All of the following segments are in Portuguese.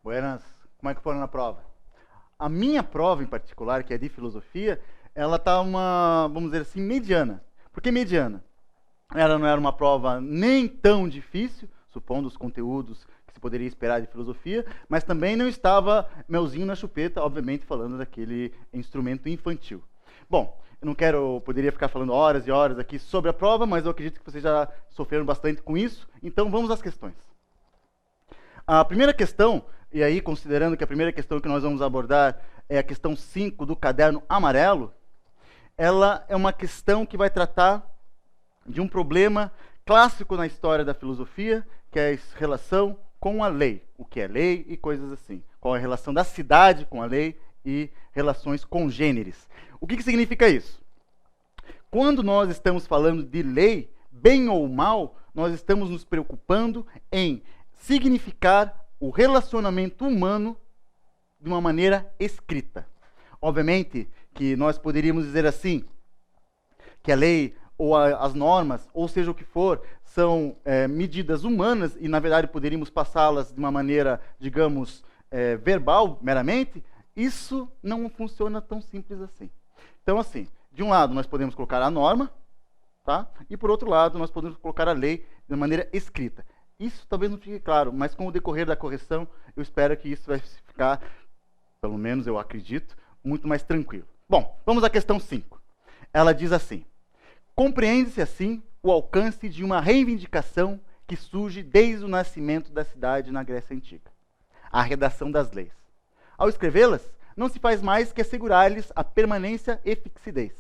Buenas, como é que foram na prova? A minha prova em particular, que é de filosofia, ela tá vamos dizer assim, mediana. Por que mediana? Ela não era uma prova nem tão difícil, supondo os conteúdos que se poderia esperar de filosofia, mas também não estava melzinho na chupeta, obviamente falando daquele instrumento infantil. Bom, poderia ficar falando horas e horas aqui sobre a prova, mas eu acredito que vocês já sofreram bastante com isso, então vamos às questões. A primeira questão, e aí considerando que a primeira questão que nós vamos abordar é a questão 5 do caderno amarelo, ela é uma questão que vai tratar de um problema clássico na história da filosofia, que é a relação com a lei. O que é lei e coisas assim. Qual é a relação da cidade com a lei e relações congêneres. O que significa isso? Quando nós estamos falando de lei, bem ou mal, nós estamos nos preocupando em significar o relacionamento humano de uma maneira escrita. Obviamente que nós poderíamos dizer assim, que a lei ou as normas, ou seja o que for, são medidas humanas e, na verdade, poderíamos passá-las de uma maneira, digamos, verbal, meramente. Isso não funciona tão simples assim. Então, assim, de um lado nós podemos colocar a norma, tá? E por outro lado nós podemos colocar a lei de maneira escrita. Isso talvez não fique claro, mas com o decorrer da correção, eu espero que isso vai ficar, pelo menos eu acredito, muito mais tranquilo. Bom, vamos à questão 5. Ela diz assim: compreende-se assim o alcance de uma reivindicação que surge desde o nascimento da cidade na Grécia Antiga, a redação das leis. Ao escrevê-las, não se faz mais que assegurar-lhes a permanência e fixidez.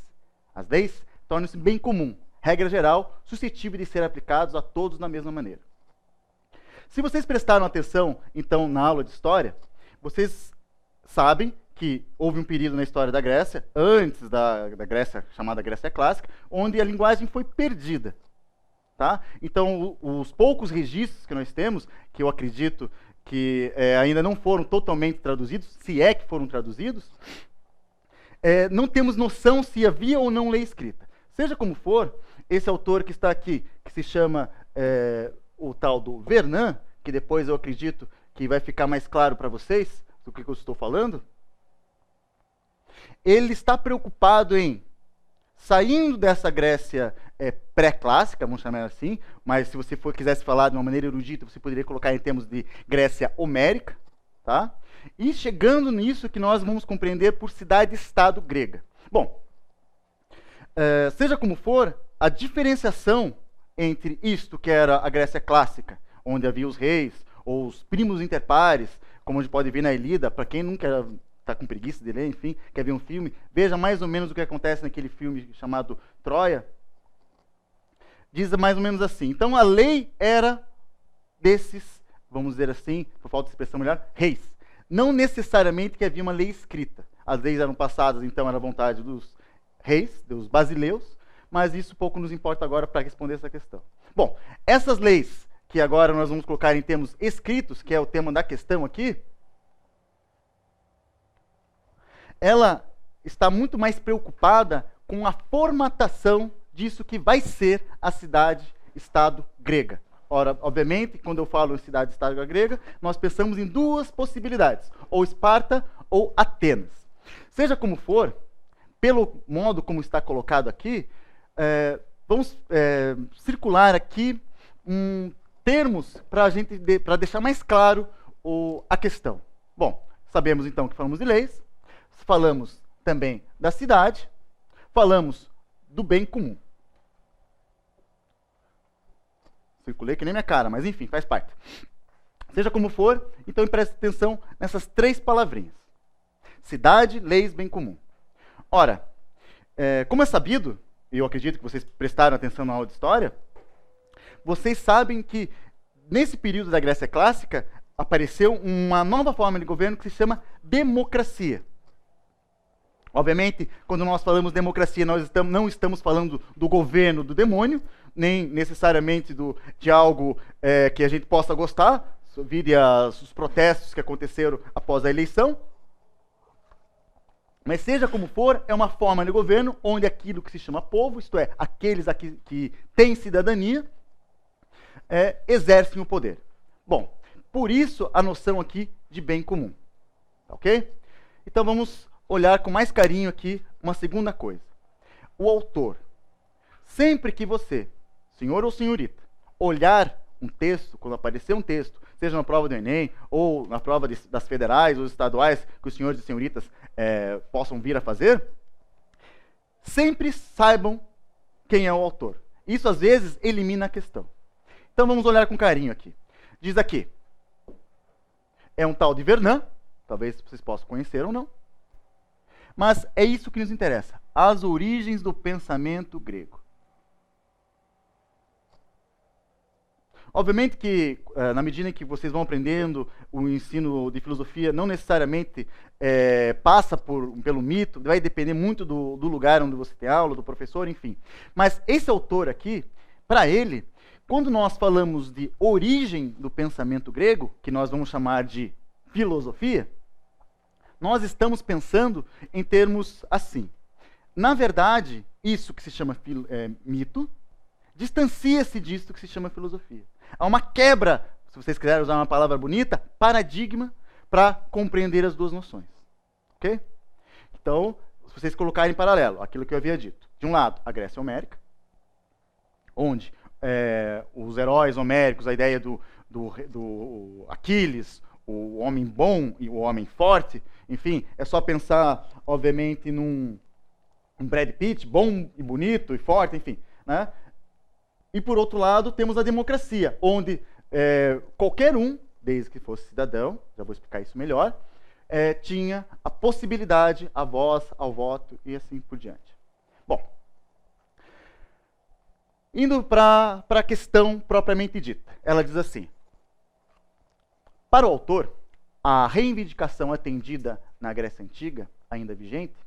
As leis tornam-se bem comum, regra geral, suscetível de ser aplicados a todos da mesma maneira. Se vocês prestaram atenção, então, na aula de história, vocês sabem que houve um período na história da Grécia, antes da Grécia, chamada Grécia Clássica, onde a linguagem foi perdida. Tá? Então, os poucos registros que nós temos, que eu acredito que ainda não foram totalmente traduzidos, se é que foram traduzidos, não temos noção se havia ou não lei escrita. Seja como for, esse autor que está aqui, que se chama o tal do Vernon, que depois eu acredito que vai ficar mais claro para vocês do que eu estou falando, ele está preocupado em, saindo dessa Grécia pré-clássica, vamos chamar assim, mas se você quisesse falar de uma maneira erudita, você poderia colocar em termos de Grécia homérica, tá? E chegando nisso que nós vamos compreender por cidade-estado grega. Bom, seja como for, a diferenciação entre isto que era a Grécia clássica, onde havia os reis, ou os primos interpares, como a gente pode ver na Ilíada, para quem nunca está com preguiça de ler, enfim, quer ver um filme, veja mais ou menos o que acontece naquele filme chamado Troia. Diz mais ou menos assim: então a lei era desses, vamos dizer assim, por falta de expressão melhor, reis. Não necessariamente que havia uma lei escrita. As leis eram passadas, então, à vontade dos reis, dos basileus, mas isso pouco nos importa agora para responder essa questão. Bom, essas leis, que agora nós vamos colocar em termos escritos, que é o tema da questão aqui, ela está muito mais preocupada com a formatação disso que vai ser a cidade-estado grega. Ora, obviamente, quando eu falo em cidade-estado grega, nós pensamos em duas possibilidades, ou Esparta ou Atenas. Seja como for, pelo modo como está colocado aqui, vamos circular aqui termos para deixar mais claro a questão. Bom, sabemos então que falamos de leis, falamos também da cidade, falamos do bem comum. Circulei que nem minha cara, mas enfim, faz parte. Seja como for, então preste atenção nessas três palavrinhas: cidade, leis, bem comum. Ora, como é sabido, e eu acredito que vocês prestaram atenção na aula de história, vocês sabem que nesse período da Grécia Clássica apareceu uma nova forma de governo que se chama democracia. Obviamente, quando nós falamos democracia, nós não estamos falando do governo do demônio, nem necessariamente de algo que a gente possa gostar, vide os protestos que aconteceram após a eleição. Mas seja como for, é uma forma de governo onde aquilo que se chama povo, isto é, aqueles aqui que têm cidadania, exercem o poder. Bom, Por isso, a noção aqui de bem comum. Ok? Então, vamos olhar com mais carinho aqui uma segunda coisa. O autor. Sempre que você, senhor ou senhorita, olhar um texto, quando aparecer um texto, seja na prova do Enem, ou na prova das federais ou estaduais, que os senhores e senhoritas possam vir a fazer, sempre saibam quem é o autor. Isso, às vezes, elimina a questão. Então, vamos olhar com carinho aqui. Diz aqui, é um tal de Vernon, talvez vocês possam conhecer ou não, mas é isso que nos interessa, as origens do pensamento grego. Obviamente que, na medida em que vocês vão aprendendo, o ensino de filosofia não necessariamente passa pelo mito, vai depender muito do lugar onde você tem aula, do professor, enfim. Mas esse autor aqui, para ele, quando nós falamos de origem do pensamento grego, que nós vamos chamar de filosofia, nós estamos pensando em termos assim. Na verdade, isso que se chama mito, distancia-se disso que se chama filosofia. Há uma quebra, se vocês quiserem usar uma palavra bonita, paradigma, para compreender as duas noções. Ok? Então, se vocês colocarem em paralelo aquilo que eu havia dito. De um lado, a Grécia Homérica, onde os heróis homéricos, a ideia do Aquiles, o homem bom e o homem forte, enfim, é só pensar, obviamente, num Brad Pitt, bom e bonito e forte, enfim, né? E, por outro lado, temos a democracia, onde qualquer um, desde que fosse cidadão, já vou explicar isso melhor, tinha a possibilidade, a voz, ao voto e assim por diante. Bom, indo para a questão propriamente dita, ela diz assim, para o autor, a reivindicação atendida na Grécia Antiga, ainda vigente,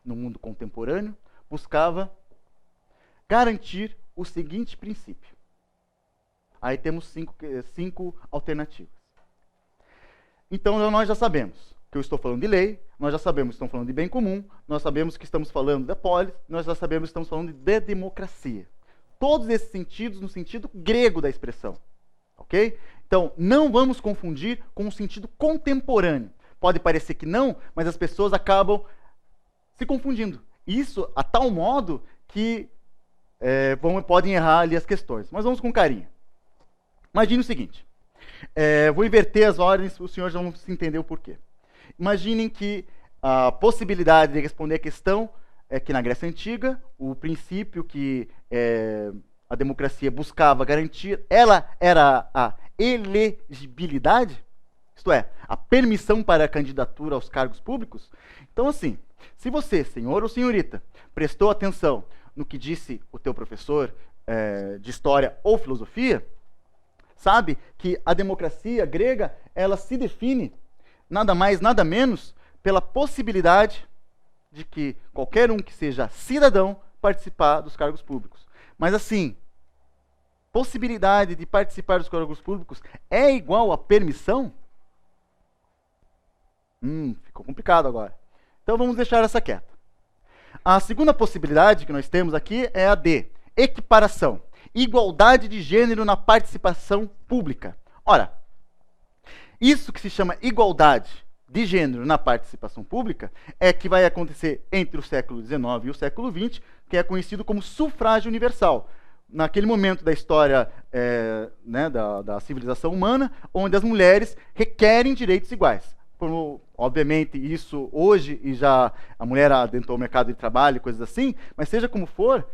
no mundo contemporâneo, buscava garantir o seguinte princípio. Aí temos cinco alternativas. Então, nós já sabemos que eu estou falando de lei, nós já sabemos que estamos falando de bem comum, nós sabemos que estamos falando da polis, nós já sabemos que estamos falando de democracia. Todos esses sentidos no sentido grego da expressão. Ok? Então, não vamos confundir com o sentido contemporâneo. Pode parecer que não, mas as pessoas acabam se confundindo. Isso a tal modo que podem errar ali as questões. Mas vamos com carinho. Imagine o seguinte. Vou inverter as ordens, os senhores vão se entender o porquê. Imaginem que a possibilidade de responder a questão é que na Grécia Antiga, o princípio que a democracia buscava garantir, ela era a elegibilidade, isto é, a permissão para a candidatura aos cargos públicos. Então, assim, se você, senhor ou senhorita, prestou atenção no que disse o teu professor de história ou filosofia, sabe que a democracia grega, ela se define, nada mais, nada menos, pela possibilidade de que qualquer um que seja cidadão participar dos cargos públicos. Mas assim, possibilidade de participar dos cargos públicos é igual a permissão? Ficou complicado agora. Então vamos deixar essa quieta. A segunda possibilidade que nós temos aqui é a de equiparação. Igualdade de gênero na participação pública. Ora, isso que se chama igualdade de gênero na participação pública é que vai acontecer entre o século XIX e o século XX, que é conhecido como sufrágio universal. Naquele momento da história da civilização humana, onde as mulheres requerem direitos iguais. Obviamente, isso hoje, e já a mulher adentrou o mercado de trabalho e coisas assim, mas seja como for,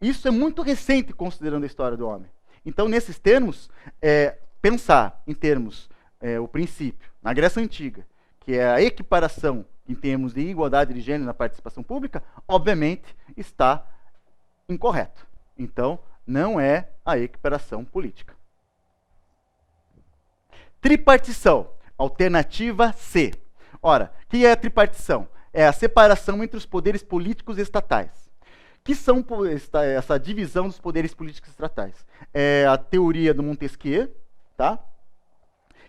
isso é muito recente considerando a história do homem. Então, nesses termos, pensar em termos, o princípio, na Grécia Antiga, que é a equiparação em termos de igualdade de gênero na participação pública, obviamente está incorreto. Então, não é a equiparação política. Tripartição, alternativa C. Ora, o que é a tripartição? É a separação entre os poderes políticos e estatais. Que são essa divisão dos poderes políticos e estatais? É a teoria do Montesquieu, tá?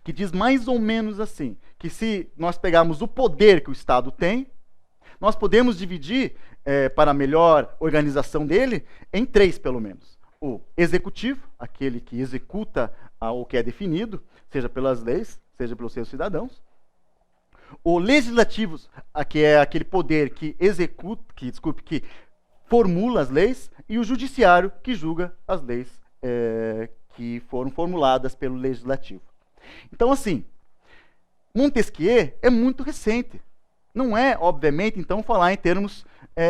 Que diz mais ou menos assim, que se nós pegarmos o poder que o Estado tem, nós podemos dividir, para a melhor organização dele, em três, pelo menos. O executivo, aquele que executa ao que é definido, seja pelas leis, seja pelos seus cidadãos. O legislativo, que é aquele poder que executa, que formula as leis, e o judiciário, que julga as leis que foram formuladas pelo legislativo. Então, assim, Montesquieu é muito recente. Não é, obviamente, então, falar em termos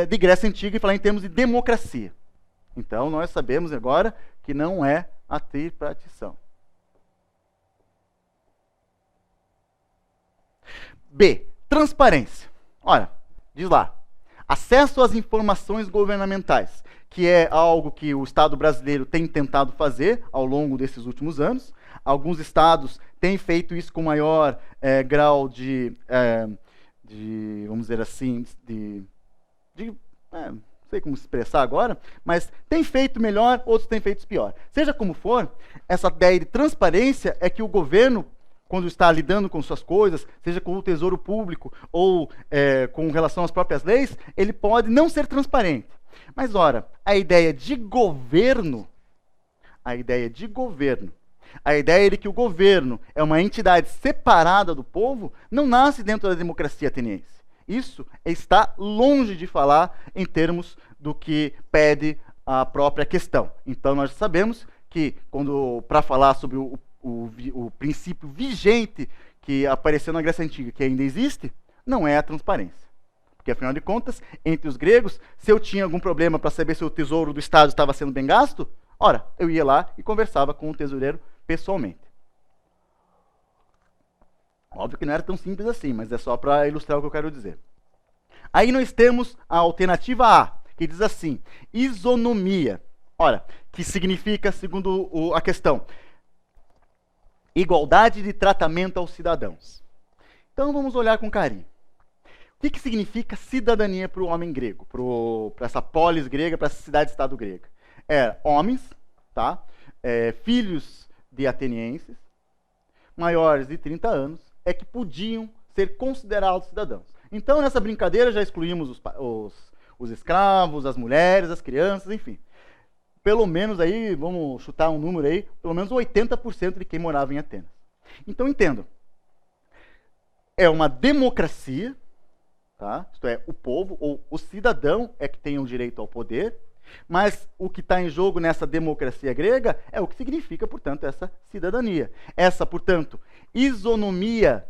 de Grécia Antiga e falar em termos de democracia. Então, nós sabemos agora que não é a tripartição. B. Transparência. Olha, diz lá. Acesso às informações governamentais, que é algo que o Estado brasileiro tem tentado fazer ao longo desses últimos anos. Alguns estados têm feito isso com maior grau de, vamos dizer assim, não sei como se expressar agora, mas tem feito melhor, outros têm feito pior. Seja como for, essa ideia de transparência é que o governo, quando está lidando com suas coisas, seja com o Tesouro Público ou com relação às próprias leis, ele pode não ser transparente. Mas, ora, a ideia de governo, a ideia de que o governo é uma entidade separada do povo, não nasce dentro da democracia ateniense. Isso está longe de falar em termos do que pede a própria questão. Então, nós sabemos que, para falar sobre o princípio vigente que apareceu na Grécia Antiga, que ainda existe, não é a transparência. Porque, afinal de contas, entre os gregos, se eu tinha algum problema para saber se o tesouro do Estado estava sendo bem gasto, ora, eu ia lá e conversava com o tesoureiro pessoalmente. Óbvio que não era tão simples assim, mas é só para ilustrar o que eu quero dizer. Aí nós temos a alternativa A, que diz assim, isonomia. Olha, que significa, segundo a questão, igualdade de tratamento aos cidadãos. Então vamos olhar com carinho. O que significa cidadania para o homem grego, para essa polis grega, para essa cidade-estado grega? Homens, tá? Filhos de atenienses, maiores de 30 anos, que podiam ser considerados cidadãos. Então, nessa brincadeira, já excluímos os escravos, as mulheres, as crianças, enfim. Pelo menos aí, vamos chutar um número aí, pelo menos 80% de quem morava em Atenas. Então, entendam. É uma democracia, tá? Isto é, o povo, ou o cidadão é que tem o direito ao poder, mas o que está em jogo nessa democracia grega é o que significa, portanto, essa cidadania. Essa, portanto, isonomia,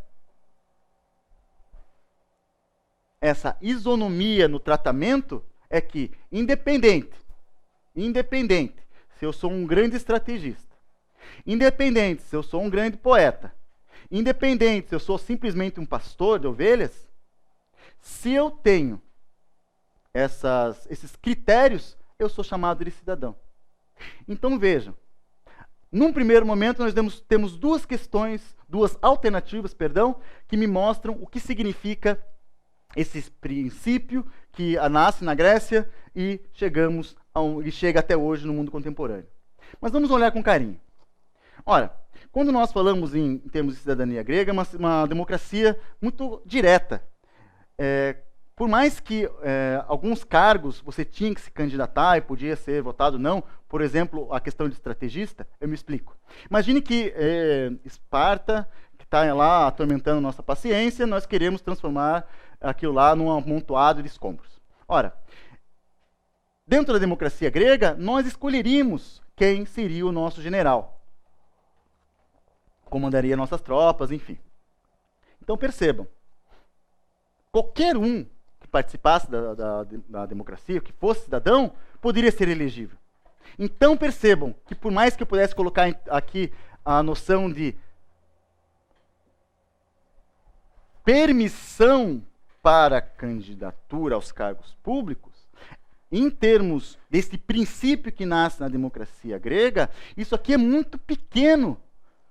no tratamento é que, independente se eu sou um grande estrategista, independente se eu sou um grande poeta, independente se eu sou simplesmente um pastor de ovelhas, se eu tenho esses critérios, eu sou chamado de cidadão. Então vejam, num primeiro momento nós temos duas alternativas, que me mostram o que significa esse princípio que nasce na Grécia e chega até hoje no mundo contemporâneo. Mas vamos olhar com carinho. Ora, quando nós falamos em termos de cidadania grega, é uma democracia muito direta. Por mais que alguns cargos você tinha que se candidatar e podia ser votado não, por exemplo, a questão de estrategista, eu me explico. Imagine que Esparta, que está lá atormentando nossa paciência, nós queremos transformar aquilo lá num amontoado de escombros. Ora, dentro da democracia grega, nós escolheríamos quem seria o nosso general. Comandaria nossas tropas, enfim. Então percebam, qualquer um que participasse da democracia, que fosse cidadão, poderia ser elegível. Então percebam que por mais que eu pudesse colocar aqui a noção de permissão para candidatura aos cargos públicos, em termos desse princípio que nasce na democracia grega, isso aqui é muito pequeno,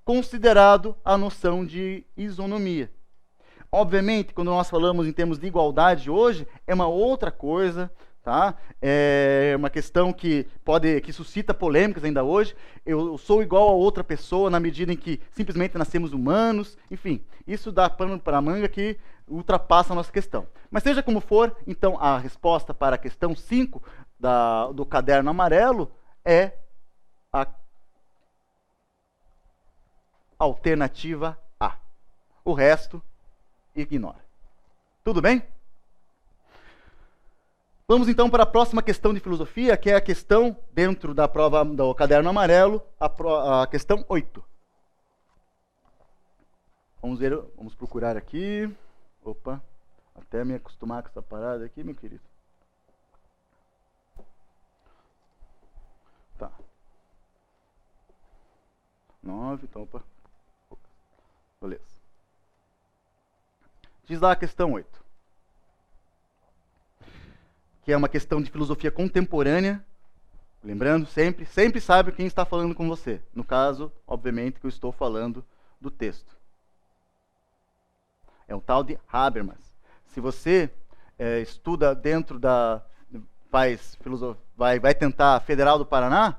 considerado a noção de isonomia. Obviamente, quando nós falamos em termos de igualdade hoje, é uma outra coisa, tá? É uma questão que suscita polêmicas ainda hoje. Eu sou igual a outra pessoa na medida em que simplesmente nascemos humanos. Enfim, isso dá pano para a manga que ultrapassa a nossa questão. Mas seja como for, então a resposta para a questão 5 do caderno amarelo é alternativa A. O resto, ignora. Tudo bem? Vamos então para a próxima questão de filosofia, que é a questão, dentro da prova do caderno amarelo, a questão 8. Vamos ver, vamos procurar aqui. Opa, até me acostumar com essa parada aqui, meu querido. Tá. 9, então, opa. Beleza. Diz lá a questão 8. Que é uma questão de filosofia contemporânea. Lembrando, sempre sabe quem está falando com você. No caso, obviamente, que eu estou falando do texto. É um tal de Habermas. Se você estuda dentro da... vai tentar a Federal do Paraná,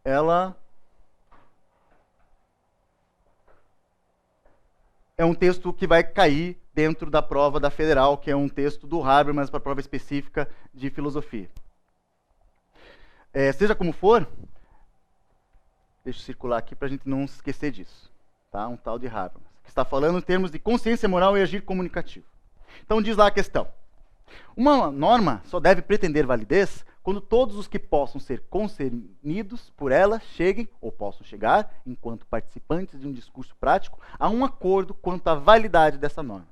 ela é um texto que vai cair dentro da prova da Federal, que é um texto do Habermas para a prova específica de filosofia. Seja como for, deixa eu circular aqui para a gente não se esquecer disso. Tá? Um tal de Habermas, que está falando em termos de consciência moral e agir comunicativo. Então diz lá a questão. Uma norma só deve pretender validez quando todos os que possam ser concernidos por ela cheguem, ou possam chegar, enquanto participantes de um discurso prático, a um acordo quanto à validade dessa norma.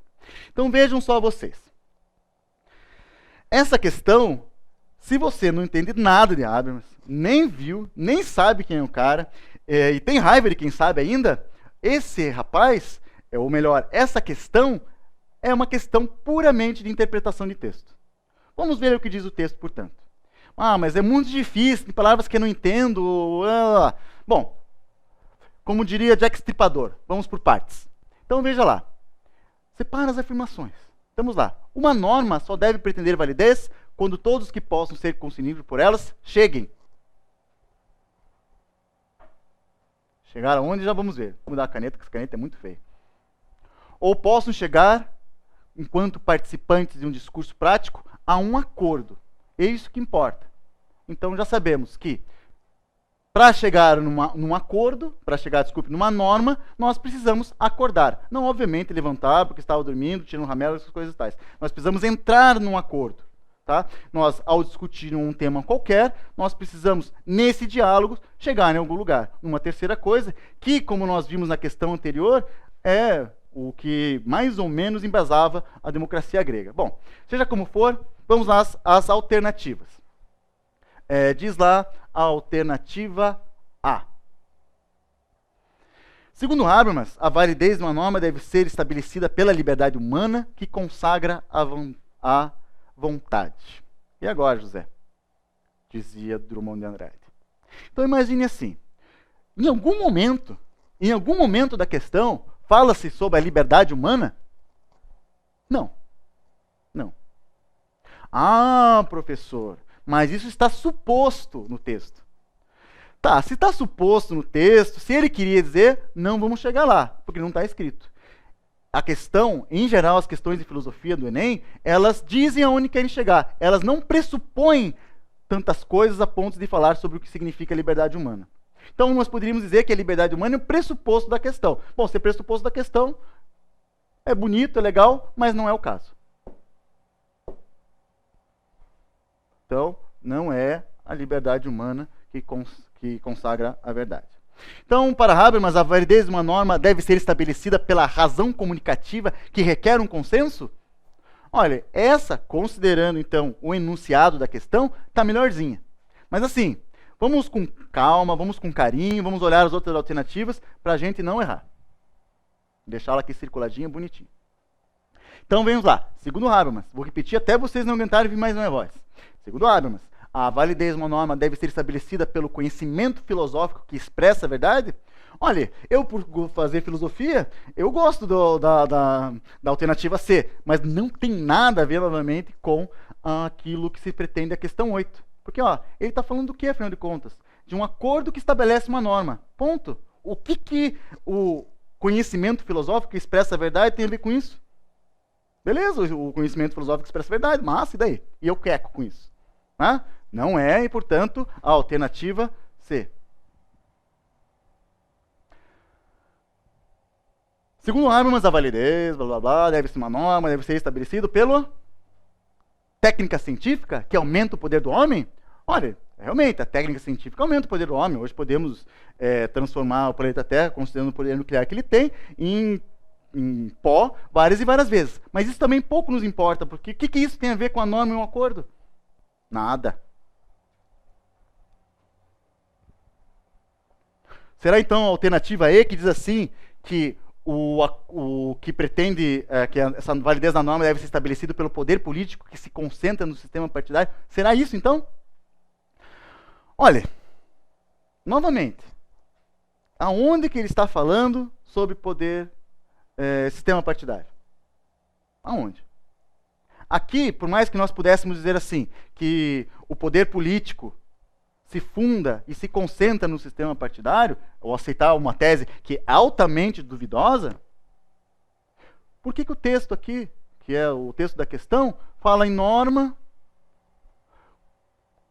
Então vejam só vocês. Essa questão, se você não entende nada de Habermas, nem viu, nem sabe quem é o cara, e tem raiva de quem sabe ainda, esse rapaz, ou melhor, essa questão, é uma questão puramente de interpretação de texto. Vamos ver o que diz o texto, portanto. Mas é muito difícil, tem palavras que eu não entendo. Bom, como diria Jack Stripador, vamos por partes. Então veja lá. Separa as afirmações. Vamos lá. Uma norma só deve pretender validez quando todos que possam ser concernidos por elas cheguem. Chegar aonde já vamos ver. Vou mudar a caneta, porque essa caneta é muito feia. Ou possam chegar, enquanto participantes de um discurso prático, a um acordo. É isso que importa. Então já sabemos que para chegar num acordo, numa norma, nós precisamos acordar. Não, obviamente, levantar porque estava dormindo, tirando um ramelo, essas coisas tais. Nós precisamos entrar num acordo. Tá? Nós, ao discutir um tema qualquer, nós precisamos, nesse diálogo, chegar em algum lugar. Uma terceira coisa, que, como nós vimos na questão anterior, é o que mais ou menos embasava a democracia grega. Bom, seja como for, vamos às alternativas. Diz lá a alternativa A. Segundo Habermas, a validez de uma norma deve ser estabelecida pela liberdade humana que consagra a vontade. E agora, José? Dizia Drummond de Andrade. Então imagine assim, em algum momento da questão, fala-se sobre a liberdade humana? Não. Não. Professor, mas isso está suposto no texto. Tá, se está suposto no texto, se ele queria dizer, não vamos chegar lá, porque não está escrito. A questão, em geral, as questões de filosofia do Enem, elas dizem aonde querem chegar. Elas não pressupõem tantas coisas a ponto de falar sobre o que significa liberdade humana. Então, nós poderíamos dizer que a liberdade humana é o pressuposto da questão. Bom, ser pressuposto da questão é bonito, é legal, mas não é o caso. Então, não é a liberdade humana que consagra a verdade. Então, para Habermas, a validez de uma norma deve ser estabelecida pela razão comunicativa que requer um consenso? Olha, essa, considerando então o enunciado da questão, está melhorzinha. Mas assim, vamos com calma, vamos com carinho, vamos olhar as outras alternativas para a gente não errar. Deixar ela aqui circuladinha, bonitinha. Então, vamos lá. Segundo Habermas, vou repetir até vocês não aumentarem e vir mais uma voz. Segundo Habermas, a validez de uma norma deve ser estabelecida pelo conhecimento filosófico que expressa a verdade? Olha, eu por fazer filosofia, eu gosto da alternativa C, mas não tem nada a ver, novamente, com aquilo que se pretende a questão 8. Porque ele está falando do que, afinal de contas? De um acordo que estabelece uma norma. Ponto. O que o conhecimento filosófico que expressa a verdade tem a ver com isso? Beleza, o conhecimento filosófico expressa a verdade, massa, e daí? E eu queco com isso. Não é, e portanto, a alternativa C. Segundo Habermas, a validez, blá blá blá, deve ser uma norma, deve ser estabelecido pela técnica científica que aumenta o poder do homem. Olha, realmente, a técnica científica aumenta o poder do homem. Hoje podemos transformar o planeta Terra, considerando o poder nuclear que ele tem, em pó várias e várias vezes. Mas isso também pouco nos importa, porque o que isso tem a ver com a norma e um acordo? Nada. Será então a alternativa E que diz assim, que o que pretende que essa validez da norma deve ser estabelecido pelo poder político que se concentra no sistema partidário? Será isso então? Olha, novamente, aonde que ele está falando sobre poder, sistema partidário? Aonde? Aqui, por mais que nós pudéssemos dizer assim, que o poder político se funda e se concentra no sistema partidário, ou aceitar uma tese que é altamente duvidosa, por que o texto aqui, que é o texto da questão, fala em norma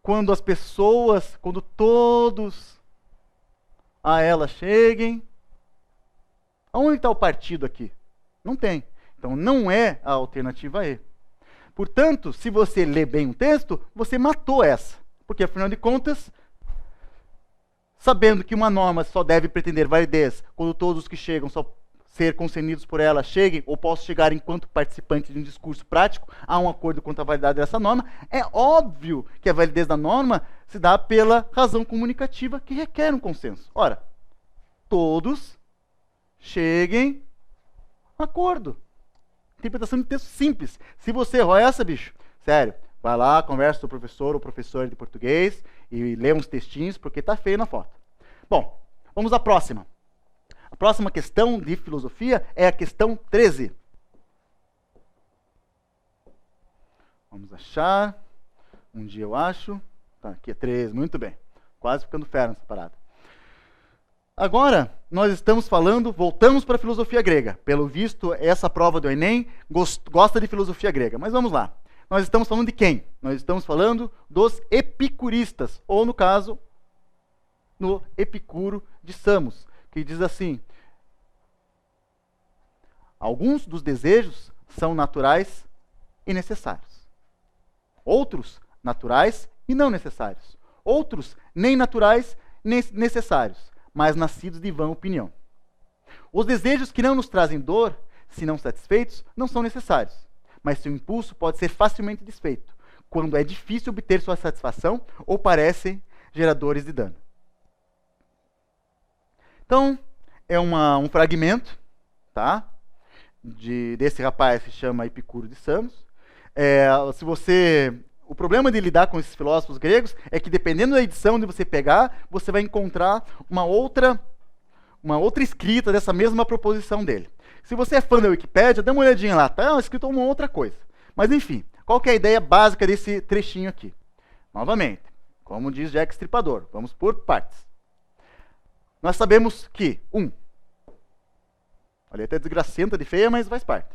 quando as pessoas, quando todos a ela cheguem? Aonde está o partido aqui? Não tem. Então não é a alternativa E. Portanto, se você lê bem o texto, você matou essa. Porque, afinal de contas, sabendo que uma norma só deve pretender validez quando todos os que chegam só ser concernidos por ela cheguem, ou posso chegar enquanto participante de um discurso prático, a um acordo quanto à validade dessa norma, é óbvio que a validez da norma se dá pela razão comunicativa que requer um consenso. Ora, todos cheguem a acordo. Interpretação de texto simples. Se você errou essa, bicho, sério, vai lá, conversa com o professor ou professora de português e lê uns textinhos, porque tá feio na foto. Bom, vamos à próxima. A próxima questão de filosofia é a questão 13. Vamos achar. Um dia eu acho. Tá, aqui é 13, muito bem. Quase ficando fera nessa parada. Agora, nós estamos falando, voltamos para a filosofia grega. Pelo visto, essa prova do Enem gosta de filosofia grega. Mas vamos lá. Nós estamos falando de quem? Nós estamos falando dos epicuristas, ou no caso, no Epicuro de Samos, que diz assim: alguns dos desejos são naturais e necessários. Outros, naturais e não necessários. Outros, nem naturais nem necessários, mas nascidos de vã opinião. Os desejos que não nos trazem dor, se não satisfeitos, não são necessários, mas seu impulso pode ser facilmente desfeito, quando é difícil obter sua satisfação ou parecem geradores de dano. Então, é um fragmento, tá? Desse rapaz que se chama Epicuro de Samos. O problema de lidar com esses filósofos gregos é que, dependendo da edição onde você pegar, você vai encontrar uma outra escrita dessa mesma proposição dele. Se você é fã da Wikipédia, dá uma olhadinha lá, tá escrito uma outra coisa. Mas enfim, qual que é a ideia básica desse trechinho aqui? Novamente, como diz Jack Stripador, vamos por partes. Nós sabemos que, olha, até desgracenta de feia, mas faz parte.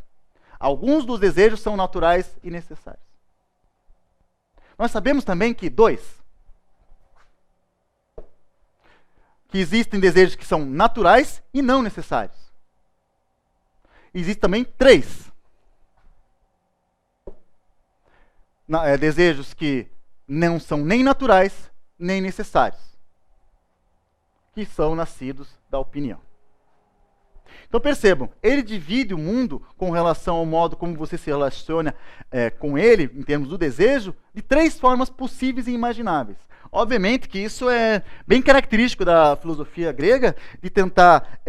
Alguns dos desejos são naturais e necessários. Nós sabemos também que, 2, que existem desejos que são naturais e não necessários. Existem também 3, desejos que não são nem naturais nem necessários, que são nascidos da opinião. Então percebam, ele divide o mundo com relação ao modo como você se relaciona com ele, em termos do desejo, de 3 formas possíveis e imagináveis. Obviamente que isso é bem característico da filosofia grega, de tentar,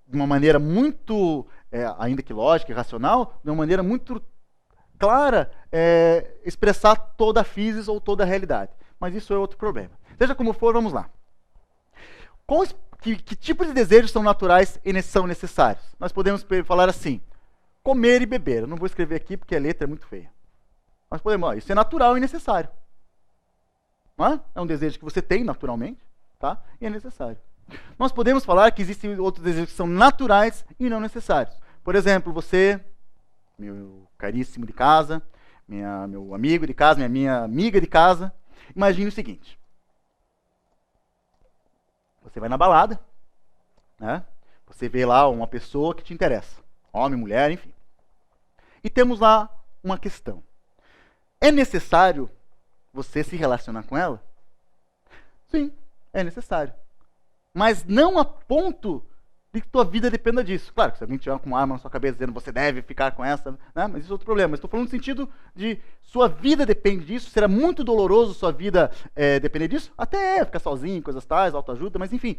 de uma maneira muito, ainda que lógica e racional, de uma maneira muito clara, expressar toda a physis ou toda a realidade. Mas isso é outro problema. Seja como for, vamos lá. Que tipo de desejos são naturais e são necessários? Nós podemos falar assim: comer e beber. Eu não vou escrever aqui porque a letra é muito feia. Nós podemos, isso é natural e necessário. Não é? É um desejo que você tem naturalmente, tá? E é necessário. Nós podemos falar que existem outros desejos que são naturais e não necessários. Por exemplo, você, meu caríssimo de casa, meu amigo de casa, minha amiga de casa, imagine o seguinte: você vai na balada, né? Você vê lá uma pessoa que te interessa. Homem, mulher, enfim. E temos lá uma questão. É necessário você se relacionar com ela? Sim, é necessário. Mas não a ponto de que tua vida dependa disso. Claro que se alguém tiver com uma arma na sua cabeça dizendo você deve ficar com essa, né? Mas isso é outro problema. Mas estou falando no sentido de sua vida depende disso, será muito doloroso sua vida depender disso, até ficar sozinho, coisas tais, autoajuda, mas enfim.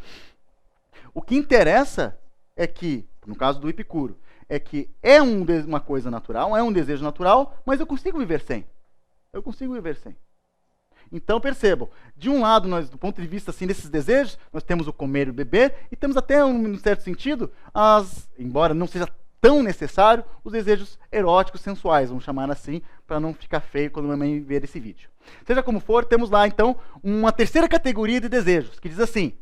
O que interessa é que, no caso do Epicuro, é que é uma coisa natural, é um desejo natural, mas eu consigo viver sem. Eu consigo viver sem. Então percebam, de um lado, nós, do ponto de vista assim, desses desejos, nós temos o comer e o beber, e temos até, num certo sentido, embora não seja tão necessário, os desejos eróticos sensuais, vamos chamar assim, para não ficar feio quando a mamãe ver esse vídeo. Seja como for, temos lá então uma terceira categoria de desejos, que diz assim,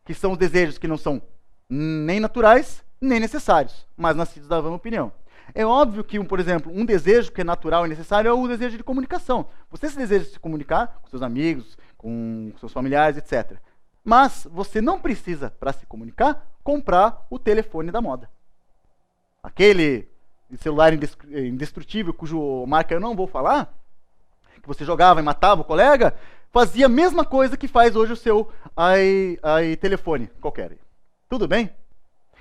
que são os desejos que não são nem naturais, nem necessários, mas nascidos da vã opinião. É óbvio que, por exemplo, um desejo que é natural e necessário é o desejo de comunicação. Você se deseja se comunicar com seus amigos, com seus familiares, etc. Mas você não precisa, para se comunicar, comprar o telefone da moda. Aquele celular indestrutível, cujo marca eu não vou falar, que você jogava e matava o colega, fazia a mesma coisa que faz hoje o seu telefone qualquer. Tudo bem?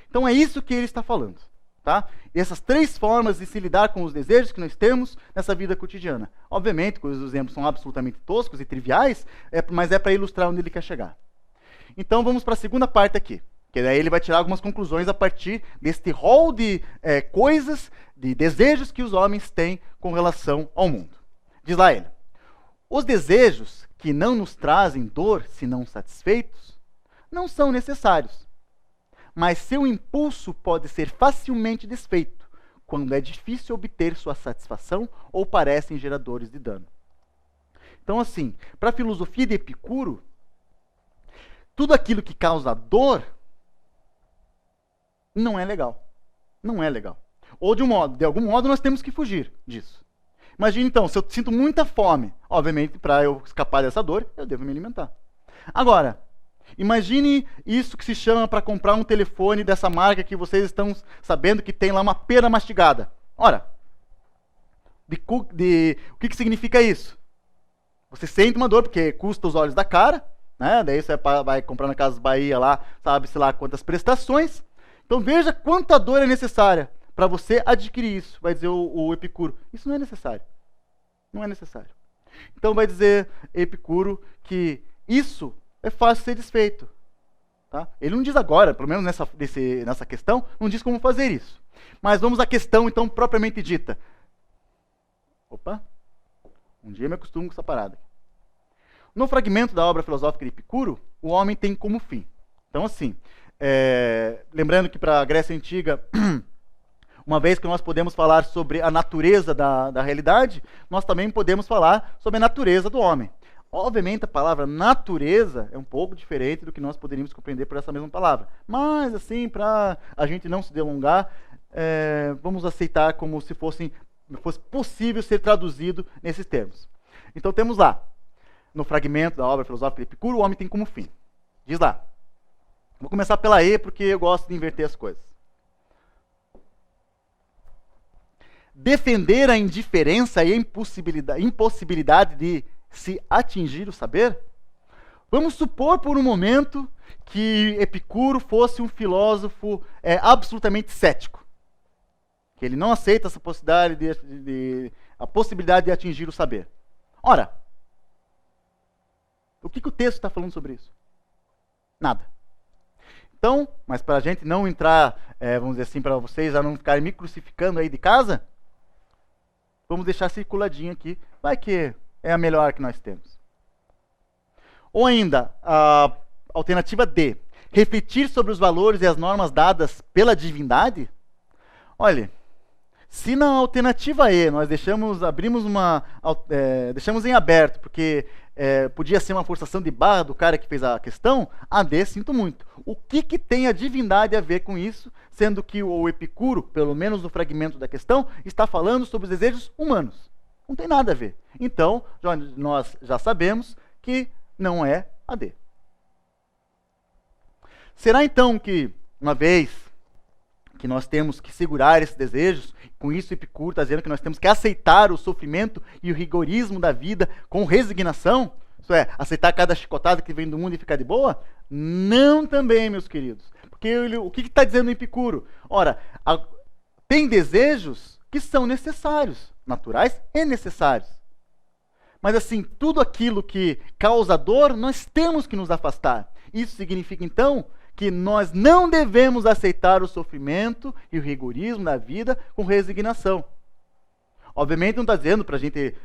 Então é isso que ele está falando. Tá? E essas três formas de se lidar com os desejos que nós temos nessa vida cotidiana. Obviamente, os exemplos são absolutamente toscos e triviais, mas é para ilustrar onde ele quer chegar. Então vamos para a segunda parte aqui, que daí ele vai tirar algumas conclusões a partir deste rol de coisas, de desejos que os homens têm com relação ao mundo. Diz lá ele: os desejos que não nos trazem dor se não satisfeitos, não são necessários. Mas seu impulso pode ser facilmente desfeito, quando é difícil obter sua satisfação ou parecem geradores de dano. Então, assim, para a filosofia de Epicuro, tudo aquilo que causa dor não é legal. Não é legal. Ou de algum modo, nós temos que fugir disso. Imagine então, se eu sinto muita fome, obviamente, para eu escapar dessa dor, eu devo me alimentar. Agora, imagine isso que se chama para comprar um telefone dessa marca que vocês estão sabendo que tem lá uma pera mastigada. Ora, o que significa isso? Você sente uma dor porque custa os olhos da cara, né? Daí você vai comprar na Casas Bahia lá, sabe-se lá quantas prestações. Então veja quanta dor é necessária para você adquirir isso, vai dizer o Epicuro. Isso não é necessário. Não é necessário. Então vai dizer Epicuro que isso é fácil ser desfeito. Tá? Ele não diz agora, pelo menos nessa questão, não diz como fazer isso. Mas vamos à questão, então, propriamente dita. Opa, um dia eu me acostumo com essa parada. No fragmento da obra filosófica de Epicuro, o homem tem como fim. Então, assim, lembrando que para a Grécia Antiga, uma vez que nós podemos falar sobre a natureza da realidade, nós também podemos falar sobre a natureza do homem. Obviamente, a palavra natureza é um pouco diferente do que nós poderíamos compreender por essa mesma palavra. Mas, assim, para a gente não se delongar, vamos aceitar como se fosse possível ser traduzido nesses termos. Então, temos lá, no fragmento da obra filosófica de Epicuro, o homem tem como fim. Diz lá. Vou começar pela E, porque eu gosto de inverter as coisas. Defender a indiferença e a impossibilidade de se atingir o saber? Vamos supor por um momento que Epicuro fosse um filósofo absolutamente cético. Que ele não aceita essa possibilidade a possibilidade de atingir o saber. Ora, o que o texto está falando sobre isso? Nada. Então, mas para a gente não entrar, vamos dizer assim, para vocês já não ficarem me crucificando aí de casa, vamos deixar circuladinho aqui. Vai que é a melhor que nós temos. Ou ainda, a alternativa D. Refletir sobre os valores e as normas dadas pela divindade? Olha, se na alternativa E nós deixamos em aberto, porque podia ser uma forçação de barra do cara que fez a questão, a D, sinto muito. O que tem a divindade a ver com isso, sendo que o Epicuro, pelo menos no fragmento da questão, está falando sobre os desejos humanos? Não tem nada a ver. Então, nós já sabemos que não é a D. Será então que, uma vez que nós temos que segurar esses desejos. Com isso, Epicuro está dizendo que nós temos que aceitar o sofrimento e o rigorismo da vida com resignação. Isso é, aceitar cada chicotada que vem do mundo e ficar de boa? Não também, meus queridos. Porque o que está dizendo o Epicuro? Ora, tem desejos que são necessários, naturais e necessários. Mas assim, tudo aquilo que causa dor, nós temos que nos afastar. Isso significa, então, que nós não devemos aceitar o sofrimento e o rigorismo da vida com resignação. Obviamente não está dizendo para a gente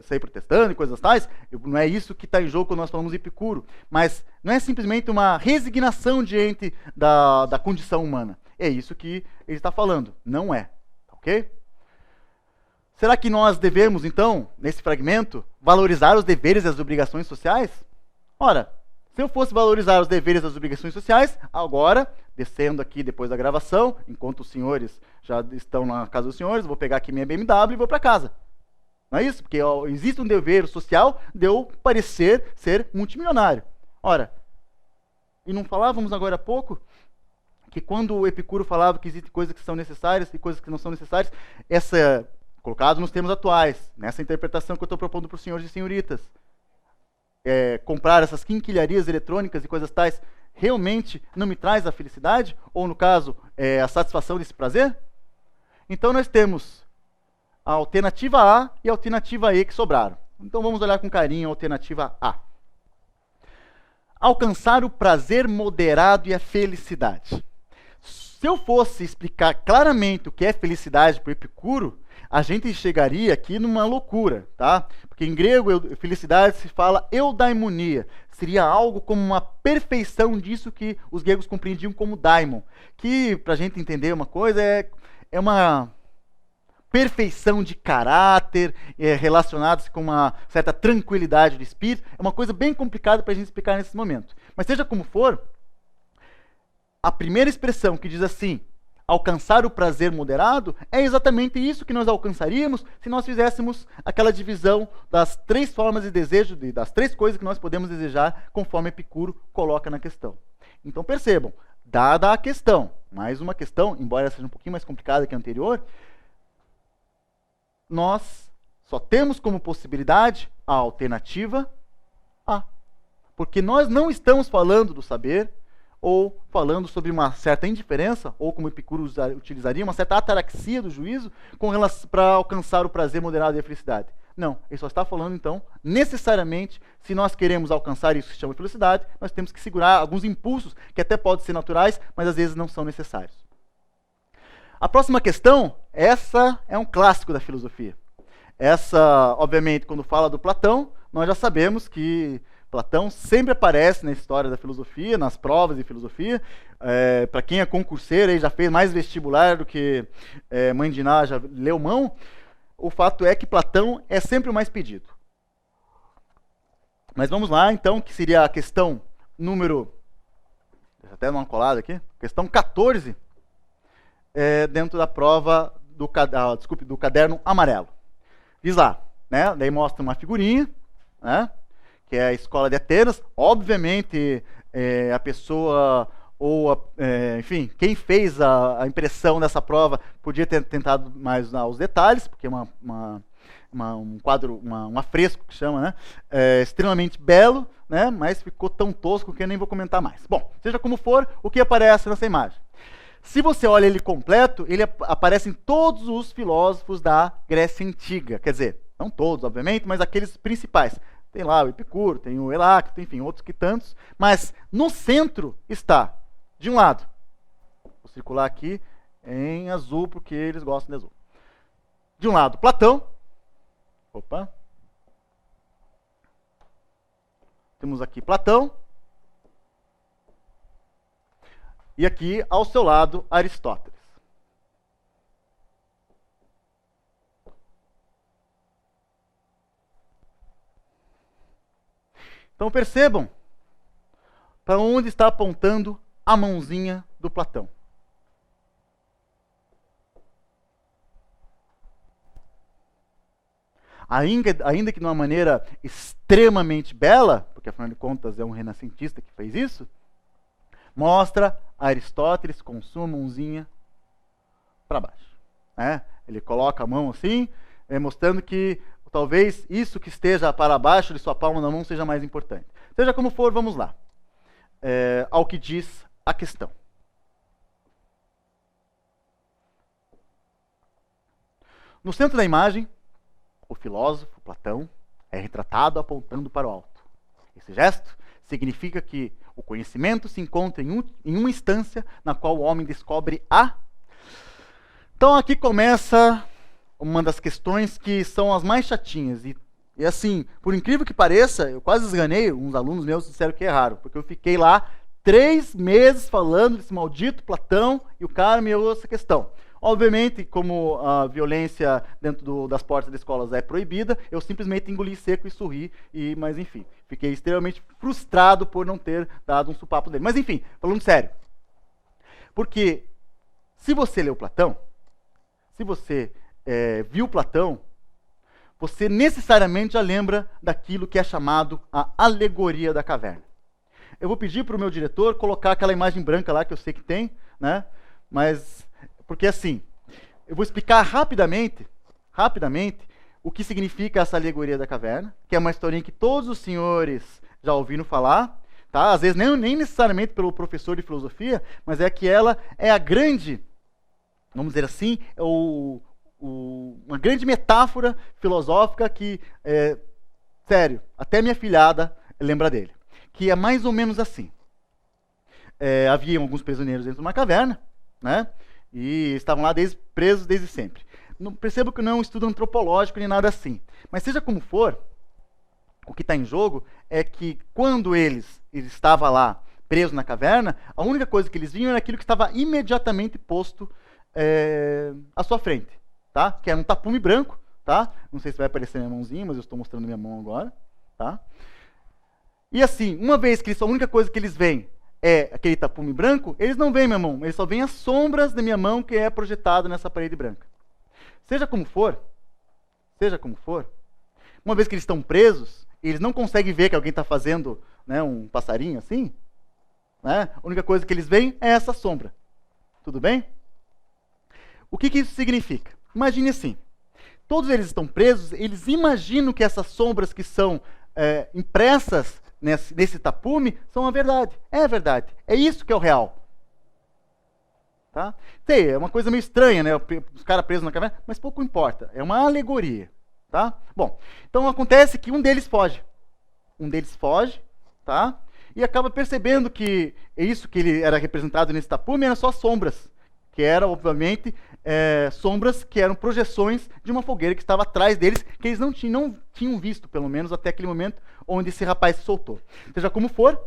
sair protestando e coisas tais, não é isso que está em jogo quando nós falamos de Epicuro, mas não é simplesmente uma resignação diante da condição humana. É isso que ele está falando, não é, ok? Será que nós devemos, então, nesse fragmento, valorizar os deveres e as obrigações sociais? Ora, se eu fosse valorizar os deveres e as obrigações sociais, agora, descendo aqui depois da gravação, enquanto os senhores já estão na casa dos senhores, vou pegar aqui minha BMW e vou para casa. Não é isso? Porque existe um dever social de eu parecer ser multimilionário. Ora, e não falávamos agora há pouco que quando o Epicuro falava que existem coisas que são necessárias e coisas que não são necessárias, colocado nos termos atuais, nessa interpretação que eu estou propondo para os senhores e senhoritas, comprar essas quinquilharias eletrônicas e coisas tais, realmente não me traz a felicidade? Ou, no caso, a satisfação desse prazer? Então, nós temos a alternativa A e a alternativa E que sobraram. Então, vamos olhar com carinho a alternativa A. Alcançar o prazer moderado e a felicidade. Se eu fosse explicar claramente o que é felicidade para o Epicuro, a gente chegaria aqui numa loucura, tá? Porque em grego, felicidade se fala eudaimonia. Seria algo como uma perfeição disso que os gregos compreendiam como daimon. Que, para a gente entender uma coisa, é uma perfeição de caráter, relacionados com uma certa tranquilidade do espírito. É uma coisa bem complicada para a gente explicar nesse momento. Mas seja como for, a primeira expressão que diz assim, alcançar o prazer moderado, é exatamente isso que nós alcançaríamos se nós fizéssemos aquela divisão das 3 formas de desejo, das 3 coisas que nós podemos desejar, conforme Epicuro coloca na questão. Então percebam, dada a questão, mais uma questão, embora seja um pouquinho mais complicada que a anterior, nós só temos como possibilidade a alternativa A. Porque nós não estamos falando do saber, ou falando sobre uma certa indiferença, ou como Epicuro utilizaria, uma certa ataraxia do juízo para alcançar o prazer moderado e a felicidade. Não, ele só está falando, então, necessariamente, se nós queremos alcançar isso que se chama felicidade, nós temos que segurar alguns impulsos, que até podem ser naturais, mas às vezes não são necessários. A próxima questão, essa é um clássico da filosofia. Essa, obviamente, quando fala do Platão, nós já sabemos que Platão sempre aparece na história da filosofia, nas provas de filosofia. Para quem é concurseiro e já fez mais vestibular do que mãe de Ná já leu mão, o fato é que Platão é sempre o mais pedido. Mas vamos lá, então, que seria a questão número... Deixa eu até dar uma colada aqui. Questão 14, dentro da prova do caderno amarelo. Diz lá, né? Daí mostra uma figurinha, né? Que é a escola de Atenas. Obviamente, a pessoa, ou enfim, quem fez a impressão dessa prova podia ter tentado mais os detalhes, porque é um quadro, um afresco que chama, né? Extremamente belo, né? Mas ficou tão tosco que eu nem vou comentar mais. Bom, seja como for, o que aparece nessa imagem? Se você olha ele completo, ele aparece em todos os filósofos da Grécia Antiga. Quer dizer, não todos, obviamente, mas aqueles principais. Tem lá o Epicuro, tem o Heráclito, enfim, outros que tantos. Mas no centro está, de um lado, vou circular aqui em azul, porque eles gostam de azul. De um lado, Platão. Opa. Temos aqui Platão. E aqui, ao seu lado, Aristóteles. Então percebam para onde está apontando a mãozinha do Platão. Ainda que de uma maneira extremamente bela, porque afinal de contas é um renascentista que fez isso, mostra Aristóteles com sua mãozinha para baixo. Né? Ele coloca a mão assim, mostrando que talvez isso que esteja para baixo de sua palma na mão seja mais importante. Seja como for, vamos lá. Ao que diz a questão. No centro da imagem, o filósofo Platão é retratado apontando para o alto. Esse gesto significa que o conhecimento se encontra em uma instância na qual o homem descobre a... Então aqui começa uma das questões que são as mais chatinhas. E assim, por incrível que pareça, eu quase esganei, uns alunos meus disseram que erraram, porque eu fiquei lá 3 meses falando desse maldito Platão e o cara me errou essa questão. Obviamente, como a violência dentro das portas das escolas é proibida, eu simplesmente engoli seco e sorri, mas enfim, fiquei extremamente frustrado por não ter dado um supapo dele. Mas enfim, falando sério. Porque se você leu Platão, se você viu Platão, você necessariamente já lembra daquilo que é chamado a alegoria da caverna. Eu vou pedir para o meu diretor colocar aquela imagem branca lá que eu sei que tem, né? Mas, porque assim, eu vou explicar rapidamente, o que significa essa alegoria da caverna, que é uma historinha que todos os senhores já ouviram falar, tá? Às vezes nem necessariamente pelo professor de filosofia, mas é que ela é a grande, vamos dizer assim, uma grande metáfora filosófica que, sério, até minha filhada lembra dele. Que é mais ou menos assim. Havia alguns prisioneiros dentro de uma caverna, né? E estavam lá presos desde sempre. Percebo que não é um estudo antropológico nem nada assim. Mas seja como for, o que está em jogo é que quando eles estavam lá presos na caverna, a única coisa que eles viam era aquilo que estava imediatamente posto à sua frente. Tá? Que era um tapume branco. Tá? Não sei se vai aparecer minha mãozinha, mas eu estou mostrando minha mão agora. Tá? E assim, uma vez que a única coisa que eles veem é aquele tapume branco, eles não veem minha mão, eles só veem as sombras da minha mão que é projetado nessa parede branca. Seja como for, uma vez que eles estão presos, eles não conseguem ver que alguém está fazendo, né, um passarinho assim, né? A única coisa que eles veem é essa sombra. Tudo bem? O que isso significa? Imagine assim, todos eles estão presos, eles imaginam que essas sombras que são impressas nesse tapume são a verdade. É a verdade. É isso que é o real. Tá? Sei, é uma coisa meio estranha, né? Os caras presos na caverna, mas pouco importa. É uma alegoria. Tá? Bom, então acontece que um deles foge. Tá? E acaba percebendo que isso que ele era representado nesse tapume eram só sombras. Que eram, obviamente, sombras que eram projeções de uma fogueira que estava atrás deles, que eles não tinham visto, pelo menos, até aquele momento onde esse rapaz se soltou. Seja como for,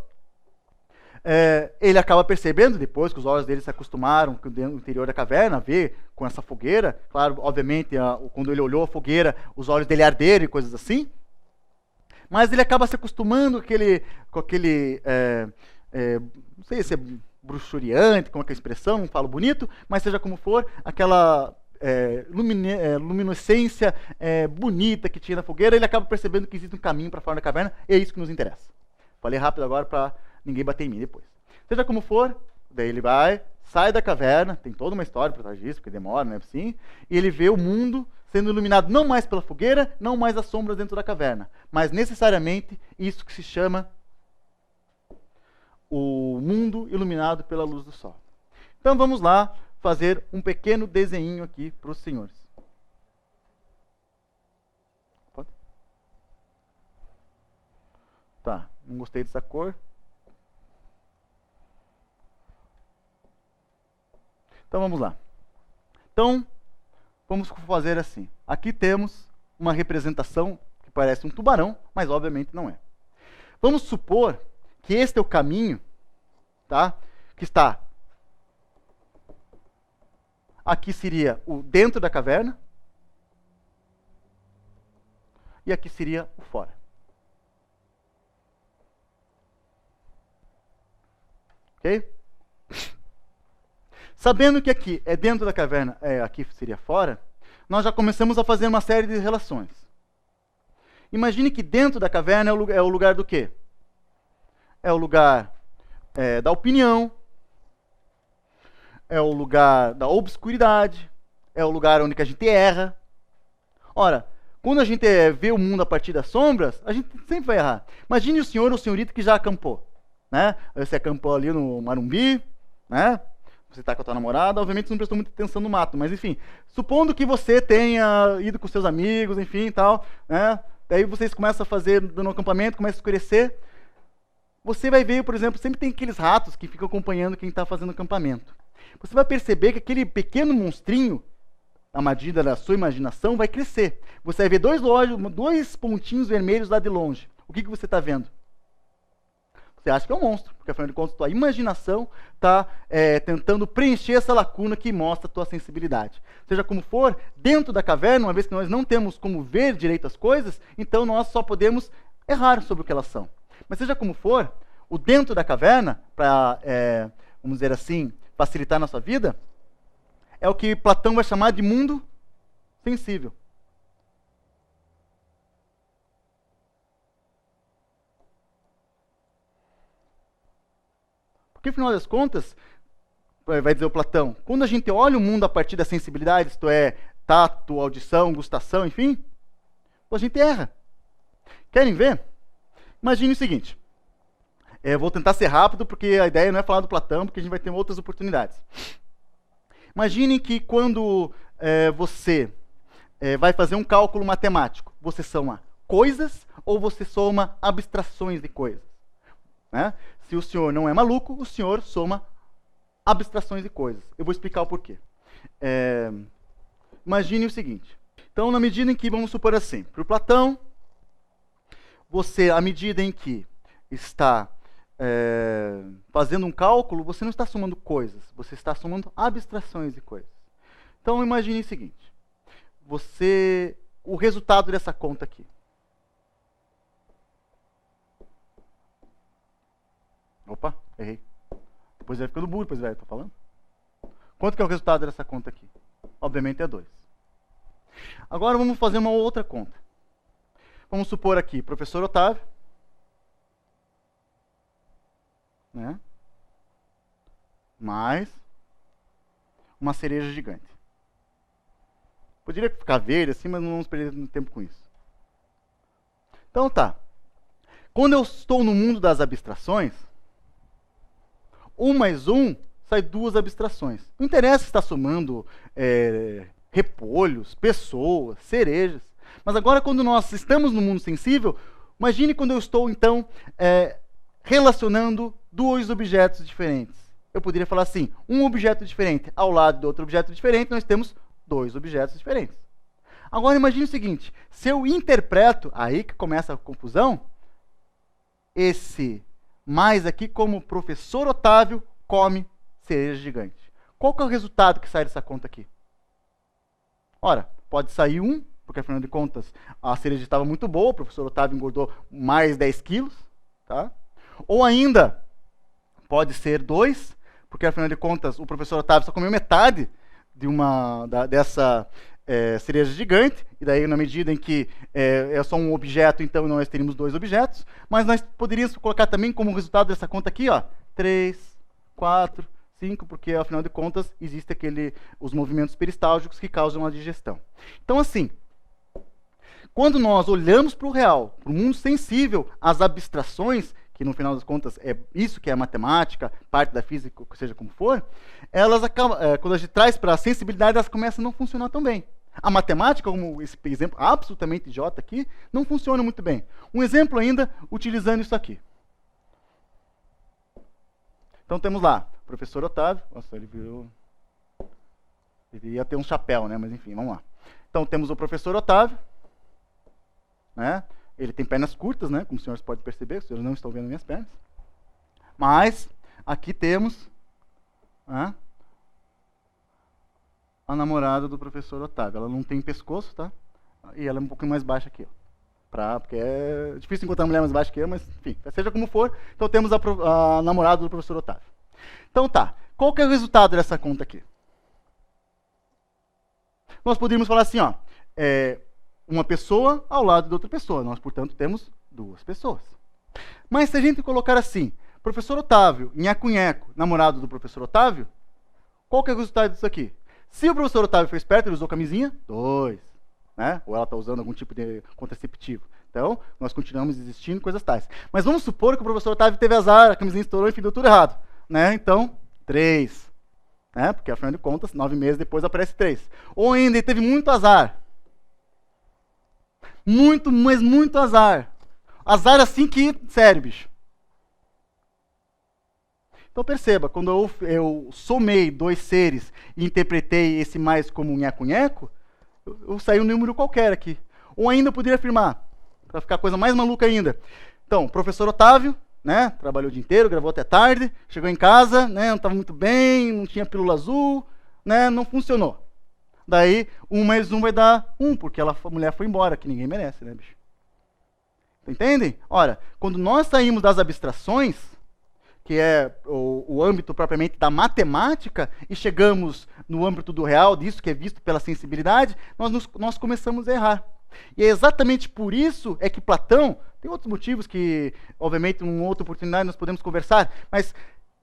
ele acaba percebendo, depois que os olhos dele se acostumaram com o interior da caverna, a ver com essa fogueira. Claro, obviamente, quando ele olhou a fogueira, os olhos dele arderam e coisas assim. Mas ele acaba se acostumando com aquele não sei se é bruxuriante, como é que é a expressão, não falo bonito, mas seja como for, aquela luminescência bonita que tinha na fogueira, ele acaba percebendo que existe um caminho para fora da caverna, e é isso que nos interessa. Falei rápido agora para ninguém bater em mim depois. Seja como for, daí ele sai da caverna, tem toda uma história por trás disso, porque demora, né, assim, e ele vê o mundo sendo iluminado não mais pela fogueira, não mais as sombras dentro da caverna, mas necessariamente isso que se chama o mundo iluminado pela luz do sol. Então vamos lá fazer um pequeno desenho aqui para os senhores. Pode? Tá, não gostei dessa cor. Então vamos lá. Então, vamos fazer assim. Aqui temos uma representação que parece um tubarão, mas obviamente não é. Vamos supor que este é o caminho, tá? Que está... Aqui seria o dentro da caverna. E aqui seria o fora. Ok? Sabendo que aqui é dentro da caverna, aqui seria fora, nós já começamos a fazer uma série de relações. Imagine que dentro da caverna é o lugar do quê? É o lugar da opinião, é o lugar da obscuridade, é o lugar onde que a gente erra. Ora, quando a gente vê o mundo a partir das sombras, a gente sempre vai errar. Imagine o senhor ou senhorita que já acampou, né? Você acampou ali no Marumbi, né? Você está com a tua namorada, obviamente você não prestou muita atenção no mato, mas enfim, supondo que você tenha ido com seus amigos, enfim, e tal, né? Daí vocês começam a fazer no acampamento, começa a escurecer. Você vai ver, por exemplo, sempre tem aqueles ratos que ficam acompanhando quem está fazendo acampamento. Você vai perceber que aquele pequeno monstrinho, à medida da sua imaginação, vai crescer. Você vai ver dois pontinhos vermelhos lá de longe. O que você está vendo? Você acha que é um monstro, porque afinal de contas, tua imaginação está tentando preencher essa lacuna que mostra a tua sensibilidade. Seja como for, dentro da caverna, uma vez que nós não temos como ver direito as coisas, então nós só podemos errar sobre o que elas são. Mas seja como for, o dentro da caverna, para, vamos dizer assim, facilitar a nossa vida, é o que Platão vai chamar de mundo sensível. Porque, afinal das contas, vai dizer o Platão, quando a gente olha o mundo a partir da sensibilidade, isto é, tato, audição, gustação, enfim, a gente erra. Querem ver? Imagine o seguinte. Eu vou tentar ser rápido, porque a ideia não é falar do Platão, porque a gente vai ter outras oportunidades. Imagine que quando você vai fazer um cálculo matemático, você soma coisas ou você soma abstrações de coisas. Né? Se o senhor não é maluco, o senhor soma abstrações de coisas. Eu vou explicar o porquê. Imagine o seguinte. Então, na medida em que, vamos supor assim, para o Platão, você, à medida em que está fazendo um cálculo, você não está somando coisas, você está somando abstrações de coisas. Então, imagine o seguinte. O resultado dessa conta aqui. Opa, errei. Depois vai ficando burro, depois vai, tô falando. Quanto que é o resultado dessa conta aqui? Obviamente é 2. Agora vamos fazer uma outra conta. Vamos supor aqui, professor Otávio, né? Mais uma cereja gigante. Poderia ficar verde assim, mas não vamos perder tempo com isso. Então tá. Quando eu estou no mundo das abstrações, 1 mais 1 sai 2 abstrações. Não interessa se está somando repolhos, pessoas, cerejas. Mas agora, quando nós estamos no mundo sensível, imagine quando eu estou, então, relacionando 2 objetos diferentes. Eu poderia falar assim, um objeto diferente ao lado de outro objeto diferente, nós temos 2 objetos diferentes. Agora, imagine o seguinte, se eu interpreto, aí que começa a confusão, esse mais aqui como professor Otávio come cereja gigante. Qual que é o resultado que sai dessa conta aqui? Ora, pode sair 1, porque afinal de contas a cereja estava muito boa, o professor Otávio engordou mais 10 quilos, tá? Ou ainda, pode ser 2, porque afinal de contas o professor Otávio só comeu metade dessa cereja gigante, e daí na medida em que é só um objeto, então nós teríamos 2 objetos, mas nós poderíamos colocar também como resultado dessa conta aqui, ó, 3, 4, 5, porque afinal de contas existem os movimentos peristálgicos que causam a digestão. Então assim, quando nós olhamos para o real, para o mundo sensível, as abstrações, que no final das contas é isso que é a matemática, parte da física, seja como for, elas acabam, quando a gente traz para a sensibilidade, elas começam a não funcionar tão bem. A matemática, como esse exemplo absolutamente idiota aqui, não funciona muito bem. Um exemplo ainda, utilizando isso aqui. Então temos lá, professor Otávio, nossa, ele virou... Ele ia ter um chapéu, né? Mas enfim, vamos lá. Então temos o professor Otávio, né? Ele tem pernas curtas, né? Como os senhores podem perceber, os senhores não estão vendo minhas pernas. Mas aqui temos a namorada do professor Otávio. Ela não tem pescoço, tá? E ela é um pouquinho mais baixa aqui, ó. Porque é difícil encontrar mulher mais baixa que eu, mas enfim, seja como for. Então temos a namorada do professor Otávio. Então tá, qual que é o resultado dessa conta aqui? Nós poderíamos falar assim, ó, uma pessoa ao lado de outra pessoa. Nós, portanto, temos 2 pessoas. Mas se a gente colocar assim, professor Otávio, nheco-nheco, namorado do professor Otávio, qual que é o resultado disso aqui? Se o professor Otávio foi esperto, ele usou camisinha, 2. Né? Ou ela está usando algum tipo de contraceptivo. Então, nós continuamos existindo, coisas tais. Mas vamos supor que o professor Otávio teve azar, a camisinha estourou, enfim, deu tudo errado. Né? Então, 3. Né? Porque, afinal de contas, 9 meses depois aparece 3. Ou ainda, ele teve muito azar. Muito, mas muito azar. Azar assim que, sério, bicho. Então perceba, quando eu somei 2 seres e interpretei esse mais como nheco-nheco, eu saí um número qualquer aqui. Ou ainda eu poderia afirmar, para ficar a coisa mais maluca ainda. Então, o professor Otávio, né, trabalhou o dia inteiro, gravou até tarde, chegou em casa, né, não estava muito bem, não tinha pílula azul, né, não funcionou. Daí, 1 mais 1 vai dar 1, porque a mulher foi embora, que ninguém merece, né, bicho? Entendem? Ora, quando nós saímos das abstrações, que é o âmbito propriamente da matemática, e chegamos no âmbito do real, disso que é visto pela sensibilidade, nós começamos a errar. E é exatamente por isso é que Platão, tem outros motivos que, obviamente, em uma outra oportunidade nós podemos conversar, mas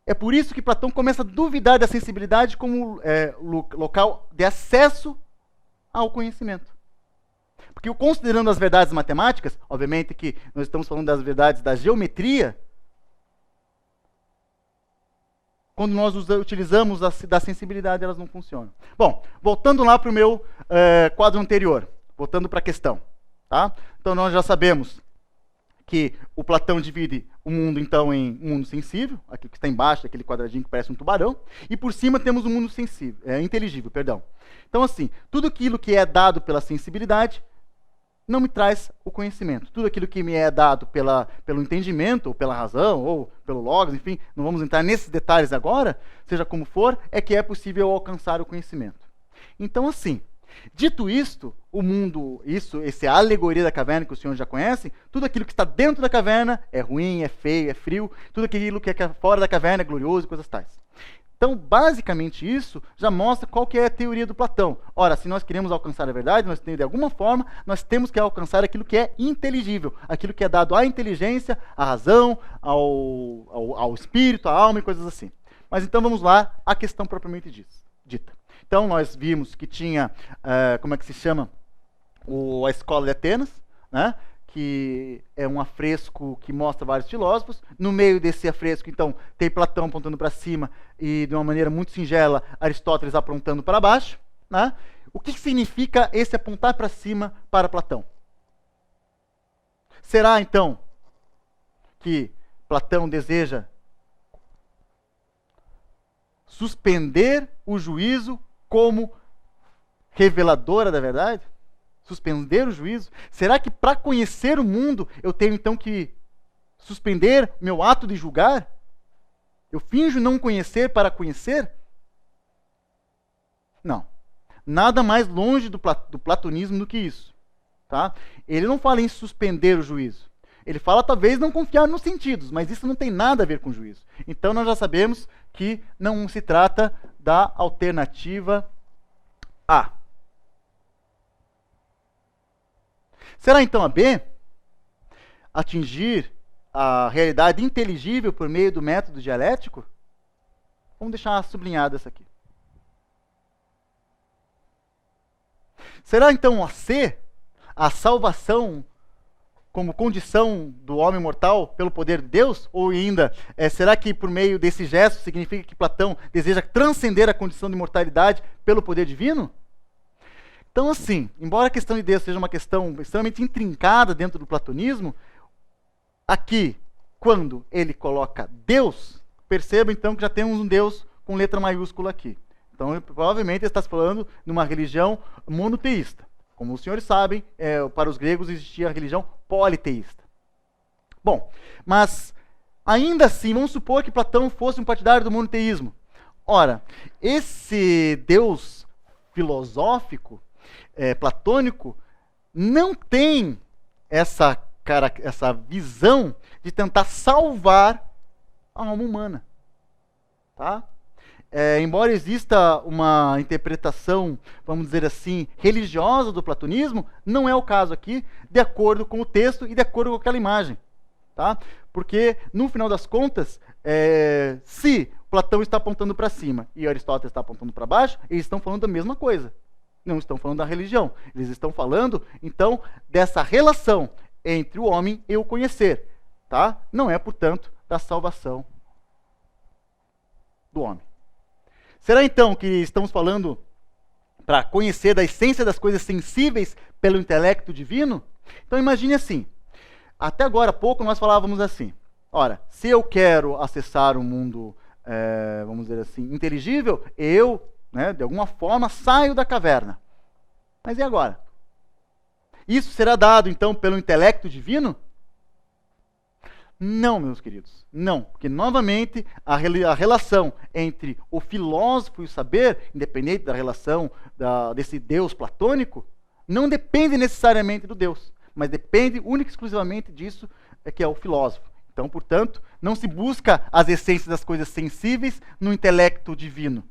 é por isso que Platão começa a duvidar da sensibilidade como local de acesso ao conhecimento. Porque considerando as verdades matemáticas, obviamente que nós estamos falando das verdades da geometria, quando nós utilizamos da sensibilidade, elas não funcionam. Bom, voltando lá para o meu quadro anterior, voltando para a questão. Tá? Então nós já sabemos que o Platão divide o mundo, então, em um mundo sensível, aquele que está embaixo, aquele quadradinho que parece um tubarão, e por cima temos o mundo sensível, inteligível, perdão. Então, assim, tudo aquilo que é dado pela sensibilidade não me traz o conhecimento. Tudo aquilo que me é dado pelo entendimento, ou pela razão, ou pelo logos, enfim, não vamos entrar nesses detalhes agora, seja como for, é que é possível alcançar o conhecimento. Então, assim, dito isto, o mundo, essa é a alegoria da caverna que o senhor já conhece, tudo aquilo que está dentro da caverna é ruim, é feio, é frio, tudo aquilo que é fora da caverna é glorioso e coisas tais. Então, basicamente isso já mostra qual que é a teoria do Platão. Ora, se nós queremos alcançar a verdade, de alguma forma, nós temos que alcançar aquilo que é inteligível, aquilo que é dado à inteligência, à razão, ao espírito, à alma e coisas assim. Mas então vamos lá à questão propriamente dita. Então, nós vimos que tinha, como é que se chama? A Escola de Atenas, né? Que é um afresco que mostra vários filósofos. No meio desse afresco, então, tem Platão apontando para cima e, de uma maneira muito singela, Aristóteles apontando para baixo. Né? O que significa esse apontar para cima para Platão? Será, então, que Platão deseja suspender o juízo como reveladora da verdade? Suspender o juízo? Será que para conhecer o mundo eu tenho então que suspender meu ato de julgar? Eu finjo não conhecer para conhecer? Não. Nada mais longe do platonismo do que isso. Tá? Ele não fala em suspender o juízo. Ele fala talvez não confiar nos sentidos, mas isso não tem nada a ver com juízo. Então nós já sabemos que não se trata da alternativa A. Será então a B atingir a realidade inteligível por meio do método dialético? Vamos deixar sublinhado essa aqui. Será então a C a salvação como condição do homem mortal pelo poder de Deus? Ou ainda, será que por meio desse gesto significa que Platão deseja transcender a condição de mortalidade pelo poder divino? Então, assim, embora a questão de Deus seja uma questão extremamente intrincada dentro do platonismo, aqui, quando ele coloca Deus, perceba então que já temos um Deus com letra maiúscula aqui. Então, provavelmente ele está falando de uma religião monoteísta. Como os senhores sabem, para os gregos existia a religião politeísta. Bom, mas ainda assim, vamos supor que Platão fosse um partidário do monoteísmo. Ora, esse Deus filosófico, platônico, não tem essa visão de tentar salvar a alma humana. Tá? Embora exista uma interpretação, vamos dizer assim, religiosa do platonismo, não é o caso aqui, de acordo com o texto e de acordo com aquela imagem. Tá? Porque, no final das contas, se Platão está apontando para cima e Aristóteles está apontando para baixo, eles estão falando da mesma coisa. Não estão falando da religião. Eles estão falando, então, dessa relação entre o homem e o conhecer. Tá? Não é, portanto, da salvação do homem. Será, então, que estamos falando para conhecer da essência das coisas sensíveis pelo intelecto divino? Então, imagine assim. Até agora há pouco nós falávamos assim. Ora, se eu quero acessar um mundo, vamos dizer assim, inteligível, eu, de alguma forma, saio da caverna. Mas e agora? Isso será dado, então, pelo intelecto divino? Não, meus queridos, não. Porque, novamente, a relação entre o filósofo e o saber, independente da relação desse Deus platônico, não depende necessariamente do Deus, mas depende única e exclusivamente disso, que é o filósofo. Então, portanto, não se busca as essências das coisas sensíveis no intelecto divino.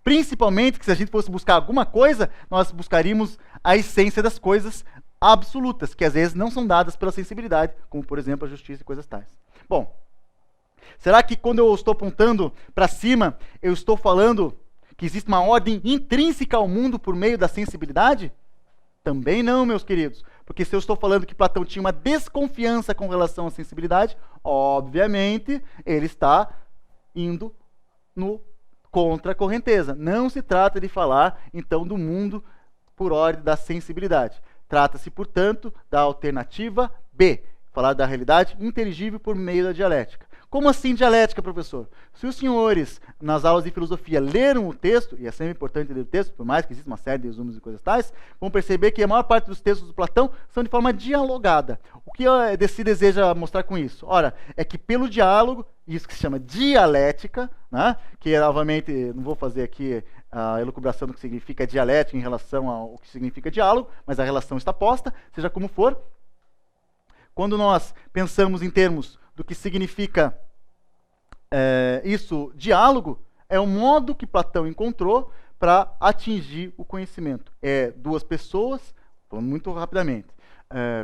Principalmente que se a gente fosse buscar alguma coisa, nós buscaríamos a essência das coisas absolutas, que às vezes não são dadas pela sensibilidade, como, por exemplo, a justiça e coisas tais. Bom, será que quando eu estou apontando para cima, eu estou falando que existe uma ordem intrínseca ao mundo por meio da sensibilidade? Também não, meus queridos. Porque se eu estou falando que Platão tinha uma desconfiança com relação à sensibilidade, obviamente ele está indo contra a correnteza. Não se trata de falar, então, do mundo por ordem da sensibilidade. Trata-se, portanto, da alternativa B, falar da realidade inteligível por meio da dialética. Como assim dialética, professor? Se os senhores, nas aulas de filosofia, leram o texto, e é sempre importante ler o texto, por mais que exista uma série de resumos e coisas tais, vão perceber que a maior parte dos textos do Platão são de forma dialogada. O que se deseja mostrar com isso? Ora, é que pelo diálogo, isso que se chama dialética, que novamente, não vou fazer aqui a elucubração do que significa dialética em relação ao que significa diálogo, mas a relação está posta, seja como for. Quando nós pensamos em termos do que significa isso, diálogo, é o modo que Platão encontrou para atingir o conhecimento. É duas pessoas, falando muito rapidamente,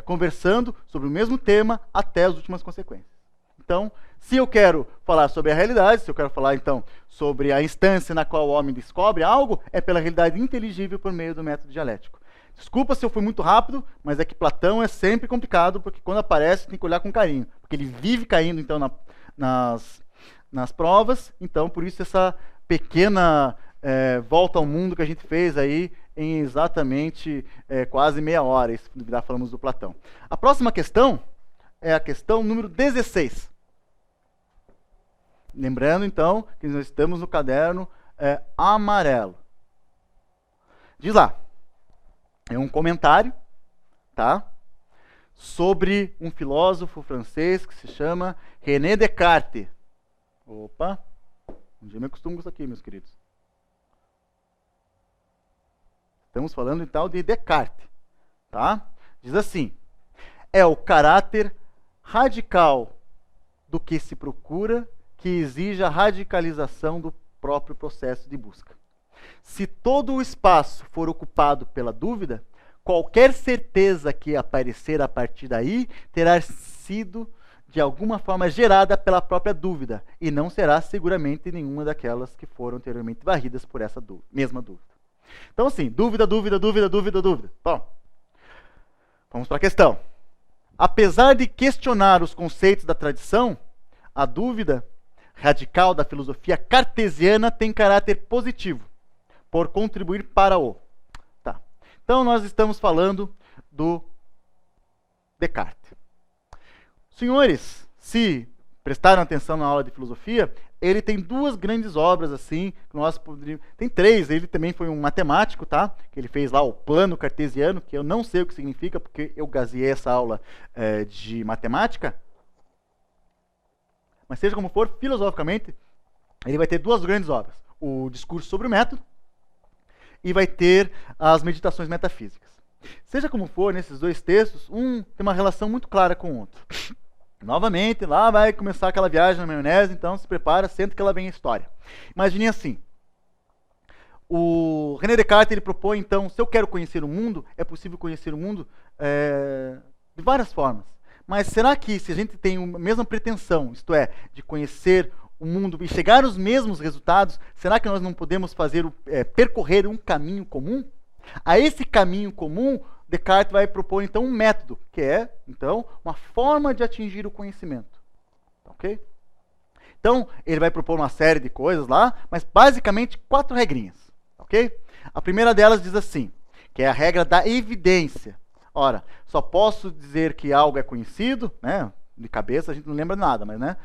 conversando sobre o mesmo tema até as últimas consequências. Então, se eu quero falar sobre a realidade, se eu quero falar, então, sobre a instância na qual o homem descobre algo, é pela realidade inteligível por meio do método dialético. Desculpa se eu fui muito rápido, mas é que Platão é sempre complicado, porque quando aparece tem que olhar com carinho, porque ele vive caindo, então, nas provas, então, por isso essa pequena volta ao mundo que a gente fez aí em exatamente quase meia hora, isso já falamos do Platão. A próxima questão é a questão número 16. Lembrando, então, que nós estamos no caderno amarelo. Diz lá. É um comentário, tá? Sobre um filósofo francês que se chama René Descartes. Opa! Um dia eu me acostumo com isso aqui, meus queridos. Estamos falando, então, de Descartes, tá? Diz assim: é o caráter radical do que se procura que exige a radicalização do próprio processo de busca. Se todo o espaço for ocupado pela dúvida, qualquer certeza que aparecer a partir daí terá sido de alguma forma gerada pela própria dúvida, e não será seguramente nenhuma daquelas que foram anteriormente varridas por essa mesma dúvida. Então, assim, dúvida. Bom, vamos para a questão. Apesar de questionar os conceitos da tradição, a dúvida radical da filosofia cartesiana tem caráter positivo, por contribuir para o. Tá. Então, nós estamos falando do Descartes. Senhores, se prestaram atenção na aula de filosofia, ele tem duas grandes obras, assim, que nós poderíamos... Tem três, ele também foi um matemático, tá? Que ele fez lá o plano cartesiano, que eu não sei o que significa, porque eu gazeei essa aula de matemática. Mas seja como for, filosoficamente, ele vai ter duas grandes obras. O Discurso sobre o Método e vai ter as Meditações Metafísicas. Seja como for, nesses dois textos, um tem uma relação muito clara com o outro. Novamente, lá vai começar aquela viagem na maionese, então se prepara, senta que ela vem a história. Imagine assim, o René Descartes ele propõe, então, se eu quero conhecer o mundo, é possível conhecer o mundo de várias formas. Mas será que se a gente tem a mesma pretensão, isto é, de conhecer o mundo e chegar aos mesmos resultados, será que nós não podemos percorrer um caminho comum? A esse caminho comum, Descartes vai propor então um método, que é então uma forma de atingir o conhecimento. Ok? Então, ele vai propor uma série de coisas lá, mas basicamente 4 regrinhas. Ok? A primeira delas diz assim, que é a regra da evidência. Ora, só posso dizer que algo é conhecido, né? De cabeça a gente não lembra nada, mas né?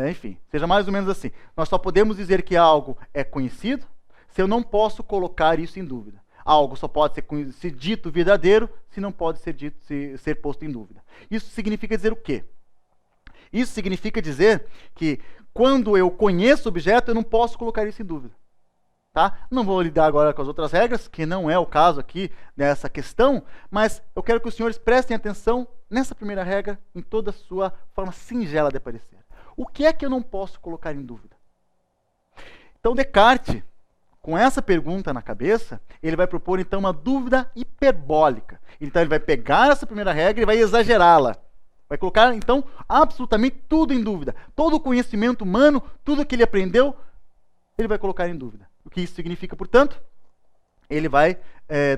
Enfim, seja mais ou menos assim. Nós só podemos dizer que algo é conhecido se eu não posso colocar isso em dúvida. Algo só pode ser dito verdadeiro se não pode ser posto em dúvida. Isso significa dizer o quê? Isso significa dizer que quando eu conheço o objeto, eu não posso colocar isso em dúvida. Tá? Não vou lidar agora com as outras regras, que não é o caso aqui dessa questão, mas eu quero que os senhores prestem atenção nessa primeira regra, em toda a sua forma singela de aparecer. O que é que eu não posso colocar em dúvida? Então, Descartes, com essa pergunta na cabeça, ele vai propor então uma dúvida hiperbólica. Então, ele vai pegar essa primeira regra e vai exagerá-la. Vai colocar, então, absolutamente tudo em dúvida. Todo o conhecimento humano, tudo que ele aprendeu, ele vai colocar em dúvida. O que isso significa, portanto? Ele vai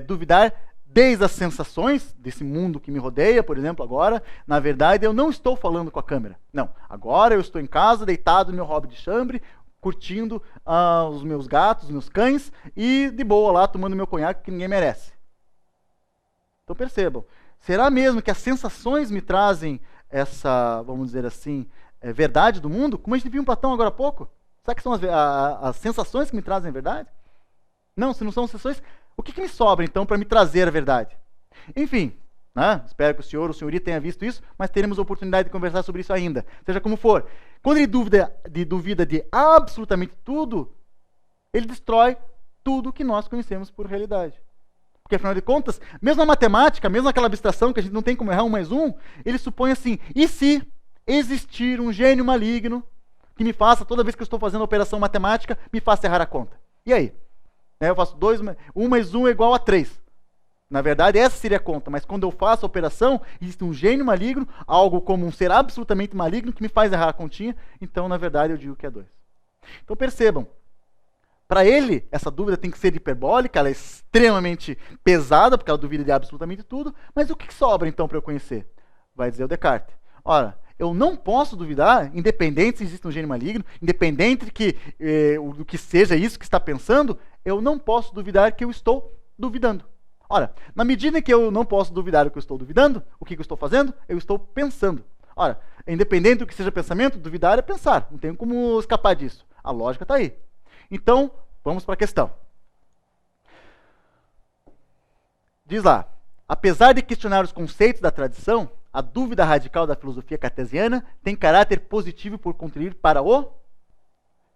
duvidar desde as sensações desse mundo que me rodeia, por exemplo, agora. Na verdade, eu não estou falando com a câmera. Não, agora eu estou em casa, deitado no meu hobby de chambre, curtindo os meus gatos, os meus cães, e de boa lá, tomando meu conhaque que ninguém merece. Então percebam, será mesmo que as sensações me trazem essa, vamos dizer assim, verdade do mundo? Como a gente viu em Platão agora há pouco? Será que são as sensações que me trazem a verdade? Não, se não são sensações, o que me sobra então para me trazer a verdade? Enfim, né? Espero que o senhor ou a senhorita tenha visto isso, mas teremos a oportunidade de conversar sobre isso ainda. Seja como for, quando ele duvida de absolutamente tudo, ele destrói tudo que nós conhecemos por realidade. Porque afinal de contas, mesmo a matemática, mesmo aquela abstração que a gente não tem como errar 1 mais 1, ele supõe assim, e se existir um gênio maligno que me faça, toda vez que eu estou fazendo a operação matemática, me faça errar a conta? E aí? Eu faço 1 mais 1 é igual a 3. Na verdade, essa seria a conta, mas quando eu faço a operação, existe um gênio maligno, algo como um ser absolutamente maligno, que me faz errar a continha, então, na verdade, eu digo que é 2. Então, percebam, para ele, essa dúvida tem que ser hiperbólica, ela é extremamente pesada, porque ela duvida de absolutamente tudo, mas o que sobra, então, para eu conhecer? Vai dizer o Descartes. Ora, eu não posso duvidar, independente se existe um gênio maligno, independente do que seja isso que está pensando, eu não posso duvidar que eu estou duvidando. Ora, na medida em que eu não posso duvidar do que eu estou duvidando, o que eu estou fazendo? Eu estou pensando. Ora, independente do que seja pensamento, duvidar é pensar. Não tem como escapar disso. A lógica está aí. Então, vamos para a questão. Diz lá, apesar de questionar os conceitos da tradição, a dúvida radical da filosofia cartesiana tem caráter positivo por contribuir para o...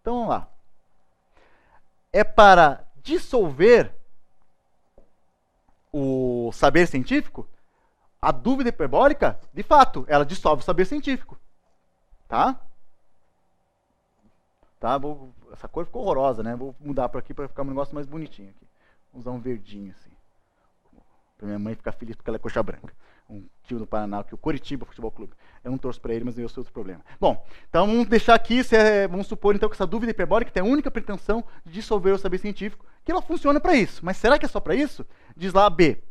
Então, vamos lá. É para dissolver o saber científico? A dúvida hiperbólica, de fato, ela dissolve o saber científico. Tá? Essa cor ficou horrorosa, né? Vou mudar para aqui para ficar um negócio mais bonitinho aqui. Vou usar um verdinho assim. Para minha mãe ficar feliz porque ela é coxa branca. Um tio do Paraná, que é o Coritiba Futebol Clube. Eu não torço para ele, mas eu sou outro problema. Bom, então vamos deixar aqui, vamos supor então que essa dúvida hiperbólica tem a única pretensão de dissolver o saber científico, que ela funciona para isso. Mas será que é só para isso? Diz lá B.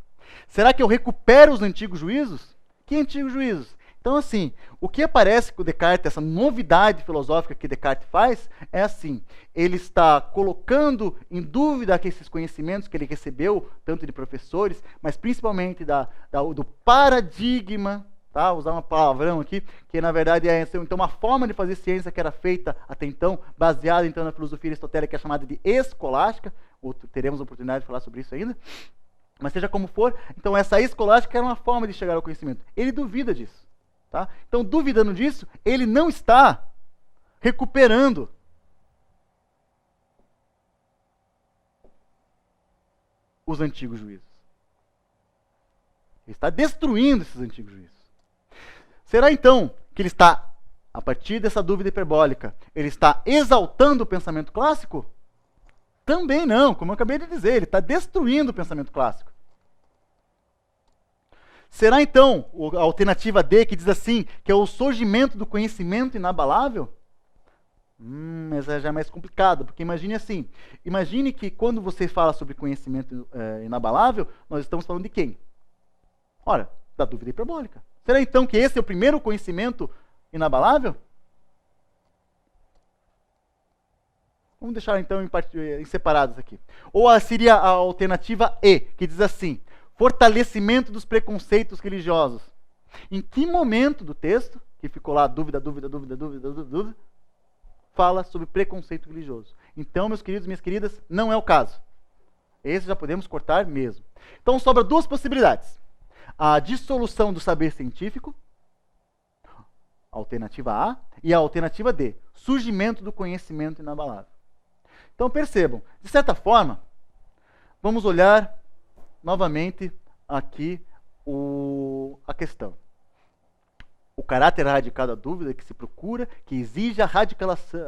Será que eu recupero os antigos juízos? Que antigos juízos? Então, assim, o que aparece com Descartes, essa novidade filosófica que Descartes faz, é assim, ele está colocando em dúvida que esses conhecimentos que ele recebeu, tanto de professores, mas principalmente do paradigma, tá? Usar uma palavrão aqui, que na verdade é então, uma forma de fazer ciência que era feita até então, baseada então na filosofia aristotélica, que é chamada de escolástica, teremos a oportunidade de falar sobre isso ainda, mas seja como for, então essa escolástica era uma forma de chegar ao conhecimento. Ele duvida disso. Tá? Então, duvidando disso, ele não está recuperando os antigos juízos. Ele está destruindo esses antigos juízos. Será então que ele está, a partir dessa dúvida hiperbólica, ele está exaltando o pensamento clássico? Também não, como eu acabei de dizer, ele está destruindo o pensamento clássico. Será então a alternativa D, que diz assim, que é o surgimento do conhecimento inabalável? Mas já é mais complicado, porque imagine assim, imagine que quando você fala sobre conhecimento inabalável, nós estamos falando de quem? Ora, da dúvida hiperbólica. Será então que esse é o primeiro conhecimento inabalável? Vamos deixar então em separados aqui. Ou seria a alternativa E, que diz assim, fortalecimento dos preconceitos religiosos. Em que momento do texto, que ficou lá dúvida, fala sobre preconceito religioso? Então, meus queridos e minhas queridas, não é o caso. Esse já podemos cortar mesmo. Então, sobra duas possibilidades. A dissolução do saber científico, alternativa A, e a alternativa D, surgimento do conhecimento inabalável. Então, percebam, de certa forma, vamos olhar novamente aqui a questão. O caráter radical da dúvida que se procura, que exige a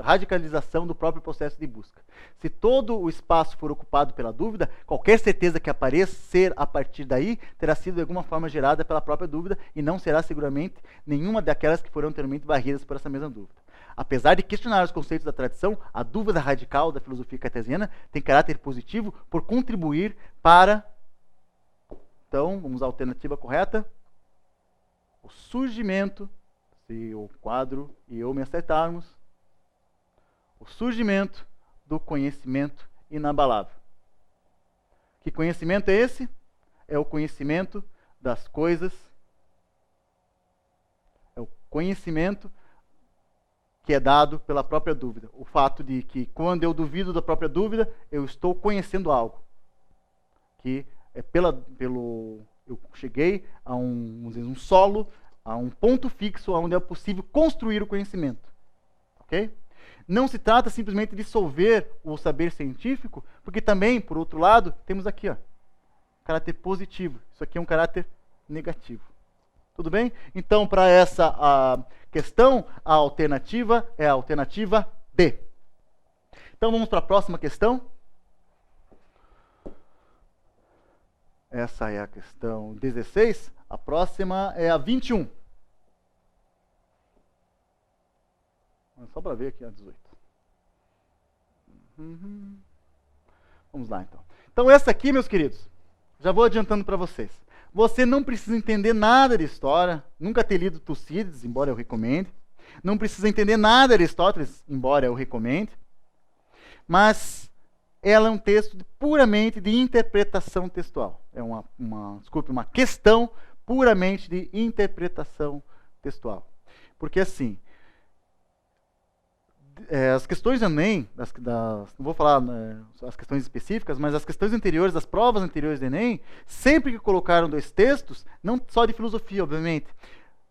radicalização do próprio processo de busca. Se todo o espaço for ocupado pela dúvida, qualquer certeza que aparecer a partir daí terá sido de alguma forma gerada pela própria dúvida e não será seguramente nenhuma daquelas que foram anteriormente varridas por essa mesma dúvida. Apesar de questionar os conceitos da tradição, a dúvida radical da filosofia cartesiana tem caráter positivo por contribuir para... Então, vamos à alternativa correta. O surgimento, se o quadro e eu me acertarmos, o surgimento do conhecimento inabalável. Que conhecimento é esse? É o conhecimento das coisas, é o conhecimento que é dado pela própria dúvida. O fato de que quando eu duvido da própria dúvida, eu estou conhecendo algo. Que é eu cheguei a um solo, a um ponto fixo onde é possível construir o conhecimento. Ok? Não se trata simplesmente de dissolver o saber científico, porque também, por outro lado, temos aqui, caráter positivo. Isso aqui é um caráter negativo. Tudo bem? Então, para essa questão, a alternativa é a alternativa D. Então, vamos para a próxima questão. Essa é a questão 16. A próxima é a 21. Só para ver aqui a 18. Vamos lá, então. Então, essa aqui, meus queridos, já vou adiantando para vocês. Você não precisa entender nada de história, nunca ter lido Tucídides, embora eu recomende. Não precisa entender nada de Aristóteles, embora eu recomende. Mas ela é um texto puramente de interpretação textual. É uma questão puramente de interpretação textual. Porque assim, as questões do Enem, não vou falar as questões específicas, mas as questões anteriores, as provas anteriores do Enem, sempre que colocaram dois textos, não só de filosofia, obviamente,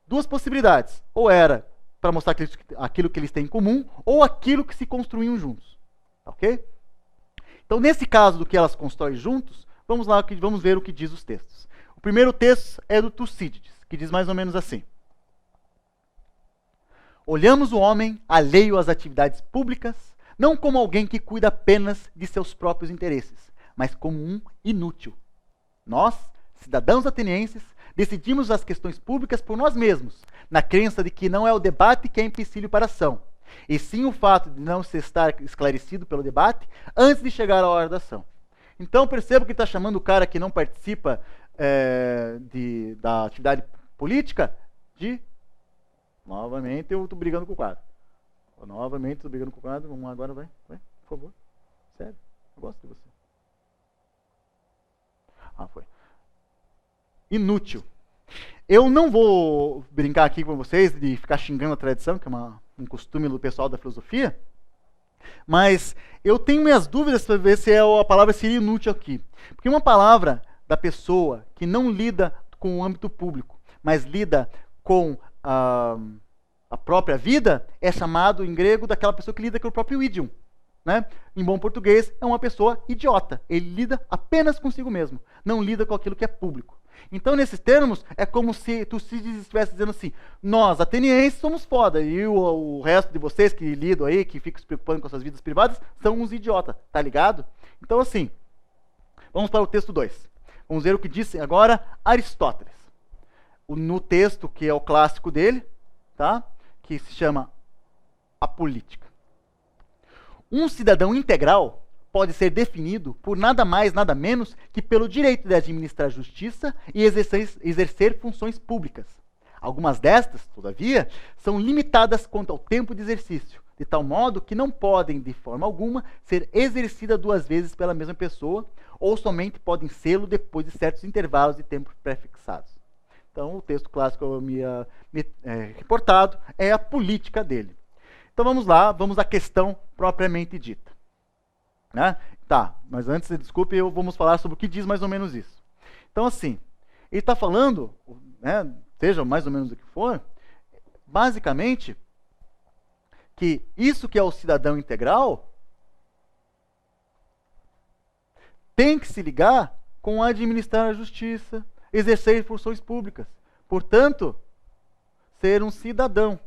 duas possibilidades. Ou era para mostrar aquilo que eles têm em comum, ou aquilo que se construíam juntos. Ok? Então, nesse caso do que elas constroem juntos, vamos ver o que diz os textos. O primeiro texto é do Tucídides, que diz mais ou menos assim. Olhamos o homem alheio às atividades públicas, não como alguém que cuida apenas de seus próprios interesses, mas como um inútil. Nós, cidadãos atenienses, decidimos as questões públicas por nós mesmos, na crença de que não é o debate que é empecilho para a ação, e sim o fato de não se estar esclarecido pelo debate antes de chegar à hora da ação. Então perceba que está chamando o cara que não participa da atividade política de... Novamente eu estou brigando com o quadro. Novamente estou brigando com o quadro. Vamos lá, agora, vai, por favor. Sério, eu gosto de você. Foi. Inútil. Eu não vou brincar aqui com vocês de ficar xingando a tradição, que é um costume do pessoal da filosofia, mas eu tenho minhas dúvidas para ver se a palavra seria inútil aqui. Porque uma palavra da pessoa que não lida com o âmbito público, mas lida com a própria vida, é chamado em grego daquela pessoa que lida com o próprio idiom. Né? Em bom português, é uma pessoa idiota. Ele lida apenas consigo mesmo, não lida com aquilo que é público. Então, nesses termos, é como se Tucídides estivesse dizendo assim, nós, atenienses, somos foda, e o resto de vocês que lidam aí, que ficam se preocupando com suas vidas privadas, são uns idiotas, tá ligado? Então, assim, vamos para o texto 2. Vamos ver o que disse agora Aristóteles. No texto que é o clássico dele, tá? Que se chama A Política. Um cidadão integral pode ser definido por nada mais, nada menos que pelo direito de administrar justiça e exercer funções públicas. Algumas destas, todavia, são limitadas quanto ao tempo de exercício, de tal modo que não podem, de forma alguma, ser exercidas duas vezes pela mesma pessoa, ou somente podem sê-lo depois de certos intervalos de tempo pré-fixados. Então, o texto clássico que eu me reportado é a política dele. Então, vamos lá, vamos à questão propriamente dita. Né? Tá, mas antes, desculpe, vamos falar sobre o que diz mais ou menos isso. Então, assim, ele está falando, né, seja mais ou menos o que for, basicamente, que isso que é o cidadão integral tem que se ligar com administrar a justiça, exercer funções públicas. Portanto, ser um cidadão.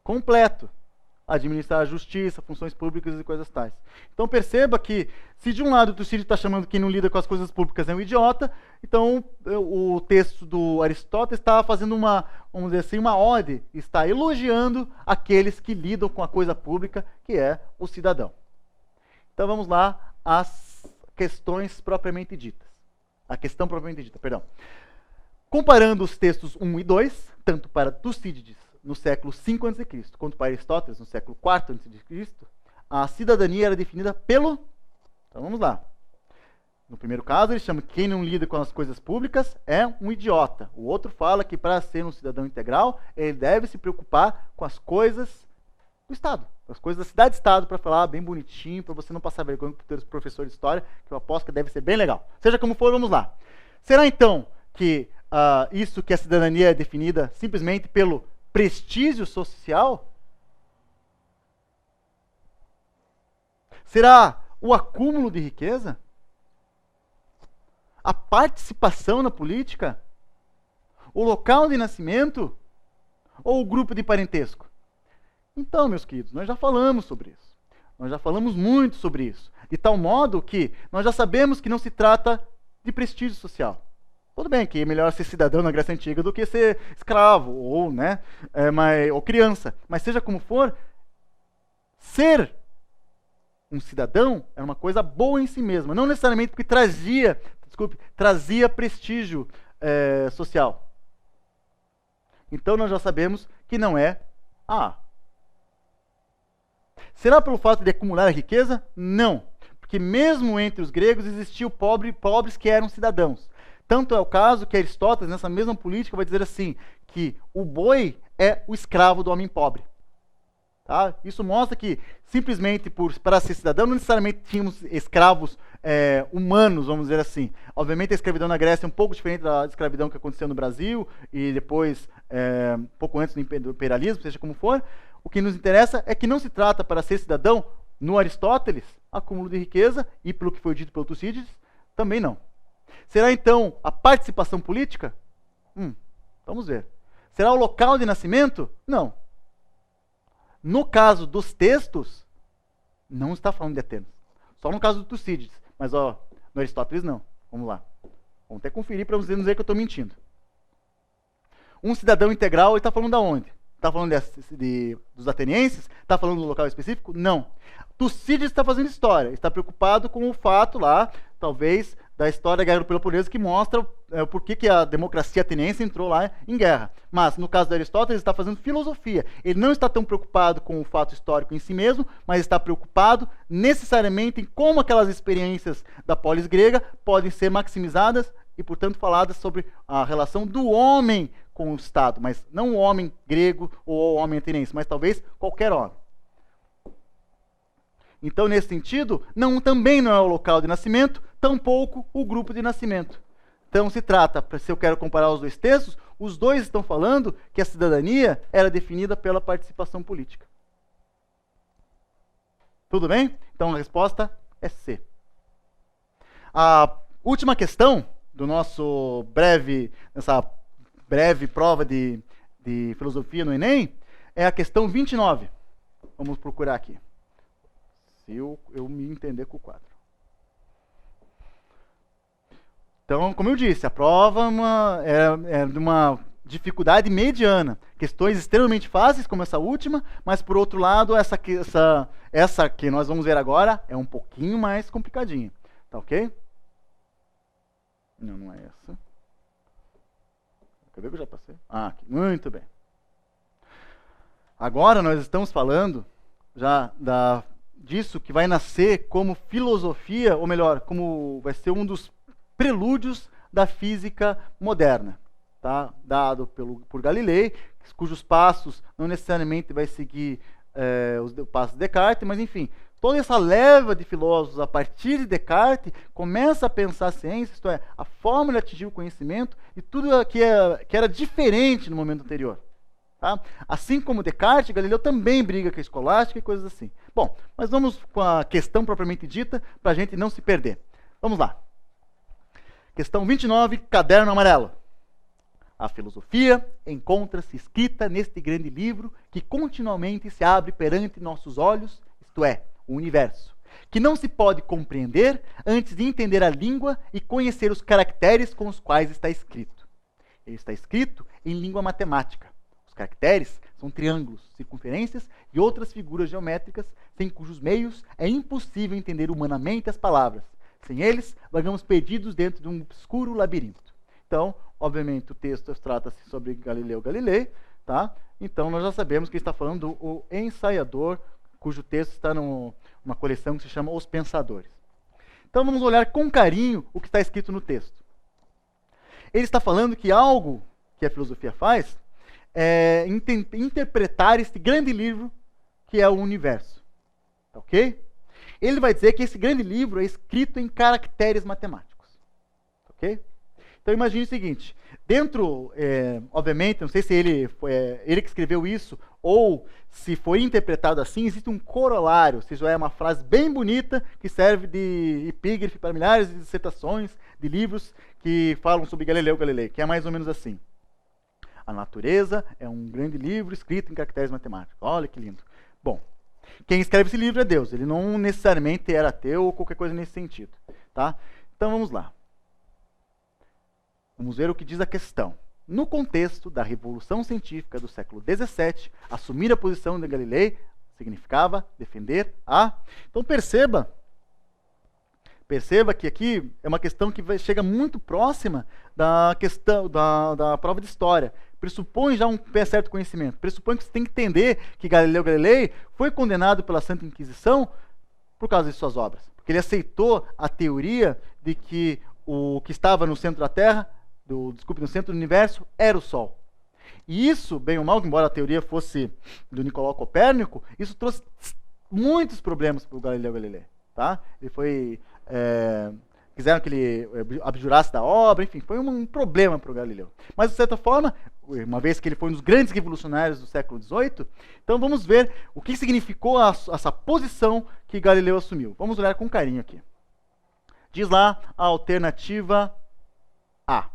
Completo. Administrar a justiça, funções públicas e coisas tais. Então perceba que, se de um lado o Tucídides está chamando quem não lida com as coisas públicas é um idiota, então o texto do Aristóteles está fazendo uma, vamos dizer assim, uma ode, está elogiando aqueles que lidam com a coisa pública, que é o cidadão. Então vamos lá às questões propriamente ditas. A questão propriamente dita, perdão. Comparando os textos 1 e 2, tanto para Tucídides no século V a.C., quanto para Aristóteles no século IV a.C., a cidadania era definida pelo... Então vamos lá. No primeiro caso, ele chama que quem não lida com as coisas públicas é um idiota. O outro fala que para ser um cidadão integral, ele deve se preocupar com as coisas do Estado, as coisas da cidade-estado, para falar bem bonitinho, para você não passar vergonha com o professor de história, que eu aposto que deve ser bem legal. Seja como for, vamos lá. Será então que isso que a cidadania é definida simplesmente pelo prestígio social? Será o acúmulo de riqueza? A participação na política? O local de nascimento? Ou o grupo de parentesco? Então, meus queridos, nós já falamos sobre isso. Nós já falamos muito sobre isso. De tal modo que nós já sabemos que não se trata de prestígio social. Tudo bem que é melhor ser cidadão na Grécia Antiga do que ser escravo ou, né, ou criança. Mas seja como for, ser um cidadão era uma coisa boa em si mesma. Não necessariamente porque trazia prestígio social. Então nós já sabemos que não é Será pelo fato de acumular a riqueza? Não. Porque mesmo entre os gregos existiam pobres que eram cidadãos. Tanto é o caso que Aristóteles, nessa mesma política, vai dizer assim, que o boi é o escravo do homem pobre. Tá? Isso mostra que, simplesmente para ser cidadão, não necessariamente tínhamos escravos humanos, vamos dizer assim. Obviamente a escravidão na Grécia é um pouco diferente da escravidão que aconteceu no Brasil, e depois, um pouco antes do imperialismo, seja como for. O que nos interessa é que não se trata, para ser cidadão, no Aristóteles, acúmulo de riqueza, e pelo que foi dito pelo Tucídides, também não. Será então a participação política? Vamos ver. Será o local de nascimento? Não. No caso dos textos, não está falando de Atenas. Só no caso do Tucídides. Mas no Aristóteles não. Vamos lá. Vamos até conferir para vocês não dizer que eu estou mentindo. Um cidadão integral, ele está falando de onde? Está falando dos atenienses? Está falando do local específico? Não. Tucídides está fazendo história. Está preocupado com o fato lá, talvez, da história da Guerra do Peloponeso, que mostra o porquê que a democracia ateniense entrou lá em guerra. Mas, no caso de Aristóteles, ele está fazendo filosofia. Ele não está tão preocupado com o fato histórico em si mesmo, mas está preocupado necessariamente em como aquelas experiências da polis grega podem ser maximizadas e, portanto, faladas sobre a relação do homem com o Estado, mas não o homem grego ou o homem ateniense, mas talvez qualquer homem. Então, nesse sentido, também não é o local de nascimento, tampouco o grupo de nascimento. Então, se trata, se eu quero comparar os dois textos, os dois estão falando que a cidadania era definida pela participação política. Tudo bem? Então, a resposta é C. A última questão nessa breve prova de filosofia no Enem é a questão 29. Vamos procurar aqui. Se eu me entender com o quadro. Então, como eu disse, a prova é de uma dificuldade mediana. Questões extremamente fáceis, como essa última, mas por outro lado, essa que nós vamos ver agora é um pouquinho mais complicadinha. Tá ok? Não, não é essa. Quer ver que eu já passei? Ah, aqui. Muito bem. Agora nós estamos falando já disso que vai nascer como filosofia, ou melhor, como vai ser um dos prelúdios da física moderna, tá? Dado por Galilei, cujos passos não necessariamente vai seguir os passos de Descartes, mas enfim, toda essa leva de filósofos a partir de Descartes começa a pensar a ciência, isto é, a forma de atingir o conhecimento e tudo que era diferente no momento anterior. Tá? Assim como Descartes, Galileu também briga com a escolástica e coisas assim. Bom, mas vamos com a questão propriamente dita, para a gente não se perder. Vamos lá. Questão 29, caderno amarelo. A filosofia encontra-se escrita neste grande livro que continuamente se abre perante nossos olhos, isto é, o universo, que não se pode compreender antes de entender a língua e conhecer os caracteres com os quais está escrito. Ele está escrito em língua matemática. Os caracteres são triângulos, circunferências e outras figuras geométricas, sem cujos meios é impossível entender humanamente as palavras. Sem eles, vagamos perdidos dentro de um obscuro labirinto. Então, obviamente, o texto trata-se sobre Galileu Galilei, tá? Então, nós já sabemos que ele está falando do ensaiador, cujo texto está numa coleção que se chama Os Pensadores. Então, vamos olhar com carinho o que está escrito no texto. Ele está falando que algo que a filosofia faz é interpretar este grande livro que é o universo. Ok? Ele vai dizer que esse grande livro é escrito em caracteres matemáticos. Ok? Então imagine o seguinte, dentro, obviamente, não sei se ele que escreveu isso, ou se foi interpretado assim, existe um corolário, ou seja, é uma frase bem bonita, que serve de epígrafe para milhares de dissertações, de livros que falam sobre Galileu Galilei, que é mais ou menos assim. A natureza é um grande livro escrito em caracteres matemáticos. Olha que lindo. Bom, quem escreve esse livro é Deus, ele não necessariamente era ateu ou qualquer coisa nesse sentido. Tá? Então vamos lá. Vamos ver o que diz a questão. No contexto da Revolução Científica do século XVII, assumir a posição de Galilei significava defender a... Então perceba que aqui é uma questão que chega muito próxima da questão da prova de história. Pressupõe já um certo conhecimento. Pressupõe que você tem que entender que Galileu Galilei foi condenado pela Santa Inquisição por causa de suas obras. Porque ele aceitou a teoria de que o que estava no centro da Terra, no centro do universo, era o Sol. E isso, bem ou mal, embora a teoria fosse do Nicolau Copérnico, isso trouxe muitos problemas para o Galileu Galilei. Tá? Ele foi... quiseram que ele abjurasse da obra, enfim, foi um problema para o Galileu. Mas, de certa forma, uma vez que ele foi um dos grandes revolucionários do século XVIII, então vamos ver o que significou essa posição que Galileu assumiu. Vamos olhar com carinho aqui. Diz lá a alternativa A.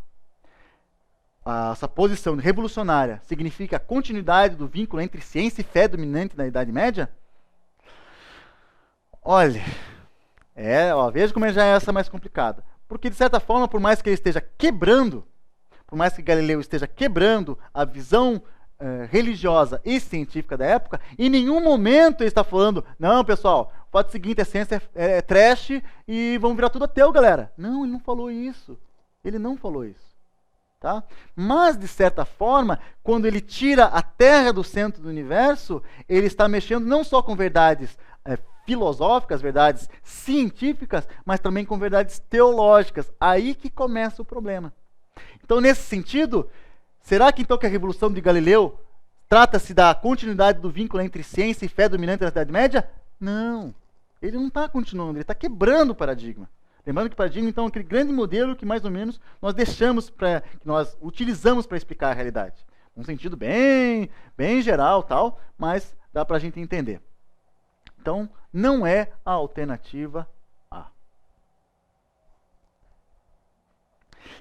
Essa posição revolucionária significa a continuidade do vínculo entre ciência e fé dominante na Idade Média? Olha, veja como já é essa mais complicada. Porque, de certa forma, por mais que ele esteja quebrando, por mais que Galileu esteja quebrando a visão religiosa e científica da época, em nenhum momento ele está falando, não, pessoal, o fato seguinte, a ciência é trash e vamos virar tudo ateu, galera. Não, ele não falou isso. Ele não falou isso. Tá? Mas, de certa forma, quando ele tira a Terra do centro do universo, ele está mexendo não só com verdades filosóficas, verdades científicas, mas também com verdades teológicas. Aí que começa o problema. Então, nesse sentido, será que então que a Revolução de Galileu trata-se da continuidade do vínculo entre ciência e fé dominante na Idade Média? Não. Ele não está continuando, ele está quebrando o paradigma. Lembrando que o paradigma, então, é aquele grande modelo que mais ou menos nós que nós utilizamos para explicar a realidade. Num sentido bem geral, tal, mas dá para a gente entender. Então, não é a alternativa A.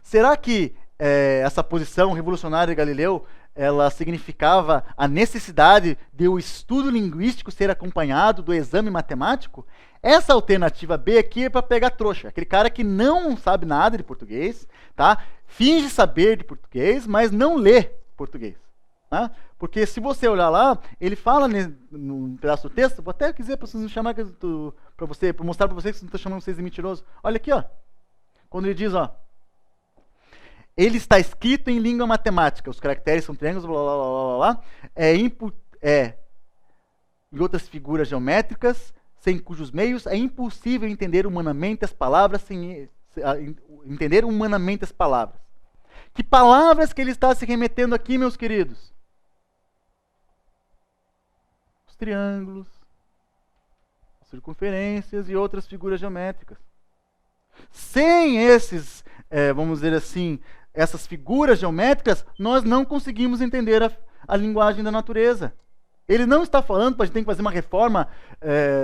Será que essa posição revolucionária de Galileu, ela significava a necessidade de o estudo linguístico ser acompanhado do exame matemático? Essa alternativa B aqui é para pegar trouxa. Aquele cara que não sabe nada de português, tá? Finge saber de português, mas não lê. português. Né? Porque se você olhar lá, ele fala num pedaço do texto, vou até dizer para vocês não chamar para você, para mostrar para vocês que não estou chamando vocês de mentiroso. Olha aqui, ó. Quando ele diz, ó, ele está escrito em língua matemática, os caracteres são triângulos, blá blá blá blá blá, e outras figuras geométricas, sem cujos meios é impossível entender humanamente as palavras, entender humanamente as palavras. Que palavras que ele está se remetendo aqui, meus queridos? Os triângulos, as circunferências e outras figuras geométricas. Sem esses, vamos dizer assim, essas figuras geométricas, nós não conseguimos entender a linguagem da natureza. Ele não está falando para a gente ter que fazer uma reforma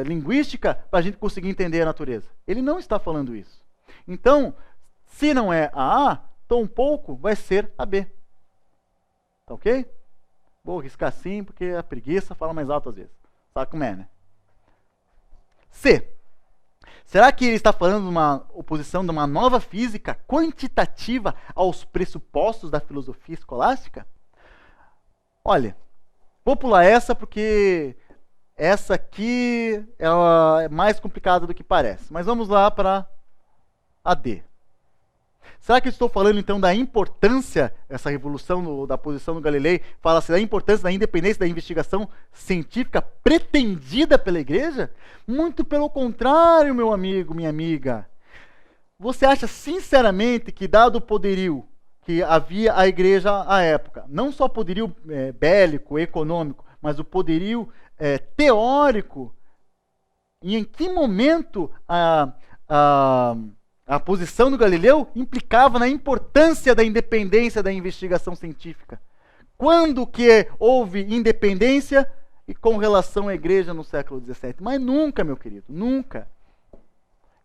linguística para a gente conseguir entender a natureza. Ele não está falando isso. Então, se não é a A, tampouco vai ser a B. Tá ok? Vou riscar assim, porque a preguiça fala mais alto às vezes. Sabe como é, né? C. Será que ele está falando de uma oposição de uma nova física quantitativa aos pressupostos da filosofia escolástica? Olha, vou pular essa porque essa aqui ela é mais complicada do que parece. Mas vamos lá para a D. Será que eu estou falando então da importância, essa revolução da posição do Galileu, fala-se da importância da independência da investigação científica pretendida pela igreja? Muito pelo contrário, meu amigo, minha amiga. Você acha sinceramente que, dado o poderio que havia a igreja à época, não só poderio bélico, econômico, mas o poderio teórico, e em que momento a posição do Galileu implicava na importância da independência da investigação científica? Quando que houve independência e com relação à igreja no século XVII? Mas nunca, meu querido, nunca.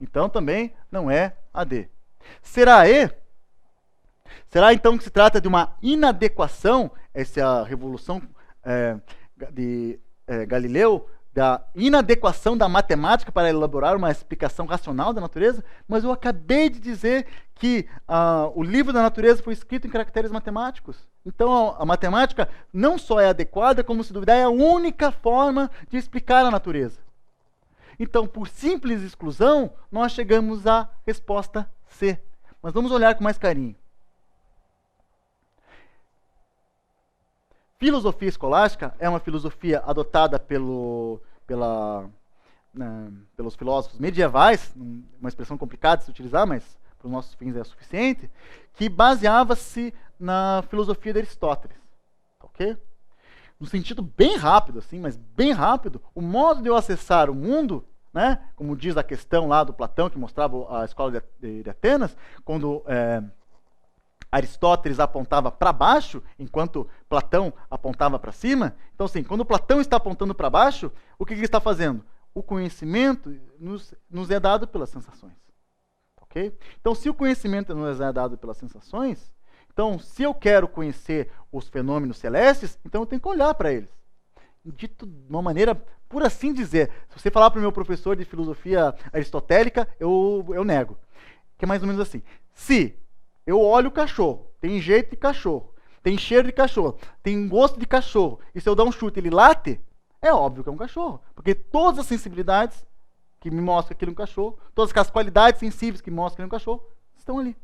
Então também não é a D. Será a E? Será então que se trata de uma inadequação, essa é a revolução de Galileu, da inadequação da matemática para elaborar uma explicação racional da natureza? Mas eu acabei de dizer que o livro da natureza foi escrito em caracteres matemáticos. Então a matemática não só é adequada, como se duvidar, é a única forma de explicar a natureza. Então, por simples exclusão, nós chegamos à resposta C. Mas vamos olhar com mais carinho. Filosofia escolástica é uma filosofia adotada pelos filósofos medievais, uma expressão complicada de se utilizar, mas para os nossos fins é suficiente, que baseava-se na filosofia de Aristóteles. Ok? No sentido bem rápido, assim, mas bem rápido, o modo de eu acessar o mundo, né, como diz a questão lá do Platão, que mostrava a escola de Atenas, quando Aristóteles apontava para baixo, enquanto Platão apontava para cima. Então, assim, quando Platão está apontando para baixo, o que ele está fazendo? O conhecimento nos é dado pelas sensações. Ok? Então, se o conhecimento nos é dado pelas sensações, então, se eu quero conhecer os fenômenos celestes, então eu tenho que olhar para eles. Dito de uma maneira, por assim dizer, se você falar para o meu professor de filosofia aristotélica, eu nego. Que é mais ou menos assim. Se eu olho o cachorro, tem jeito de cachorro, tem cheiro de cachorro, tem gosto de cachorro, e se eu dar um chute ele late, é óbvio que é um cachorro. Porque todas as sensibilidades que me mostram que ele é um cachorro, todas as qualidades sensíveis que mostram que ele é um cachorro, estão ali.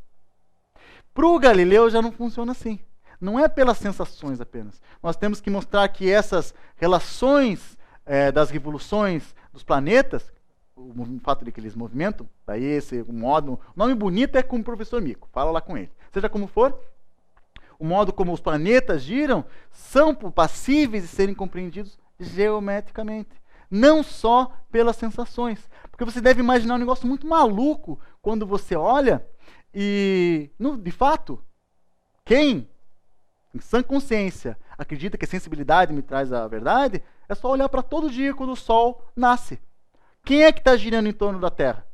Para o Galileu já não funciona assim. Não é pelas sensações apenas. Nós temos que mostrar que essas relações das revoluções dos planetas, o fato de que eles movimentam, daí esse modo, o nome bonito é com o professor Mico, fala lá com ele. Seja como for, o modo como os planetas giram são passíveis de serem compreendidos geometricamente, não só pelas sensações. Porque você deve imaginar um negócio muito maluco quando você olha e, de fato, quem, em sã consciência, acredita que a sensibilidade me traz a verdade, é só olhar para todo dia quando o Sol nasce. Quem é que está girando em torno da Terra?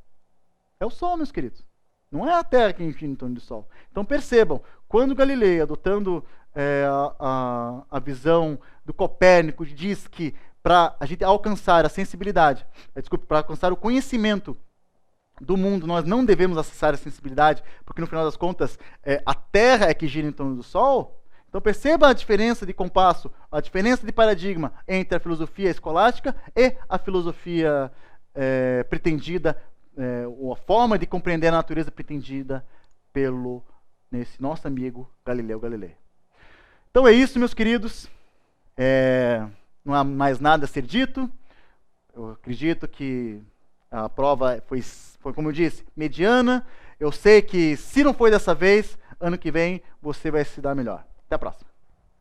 É o Sol, meus queridos. Não é a Terra que gira em torno do Sol. Então percebam, quando Galileu, adotando a visão do Copérnico, diz que para a gente alcançar a sensibilidade, para alcançar o conhecimento do mundo, nós não devemos acessar a sensibilidade, porque no final das contas a Terra é que gira em torno do Sol. Então perceba a diferença de compasso, a diferença de paradigma entre a filosofia escolástica e a filosofia pretendida, ou a forma de compreender a natureza pretendida nesse nosso amigo Galileu Galilei. Então é isso, meus queridos. Não há mais nada a ser dito. Eu acredito que a prova foi, como eu disse, mediana. Eu sei que se não foi dessa vez, ano que vem você vai se dar melhor. Até a próxima.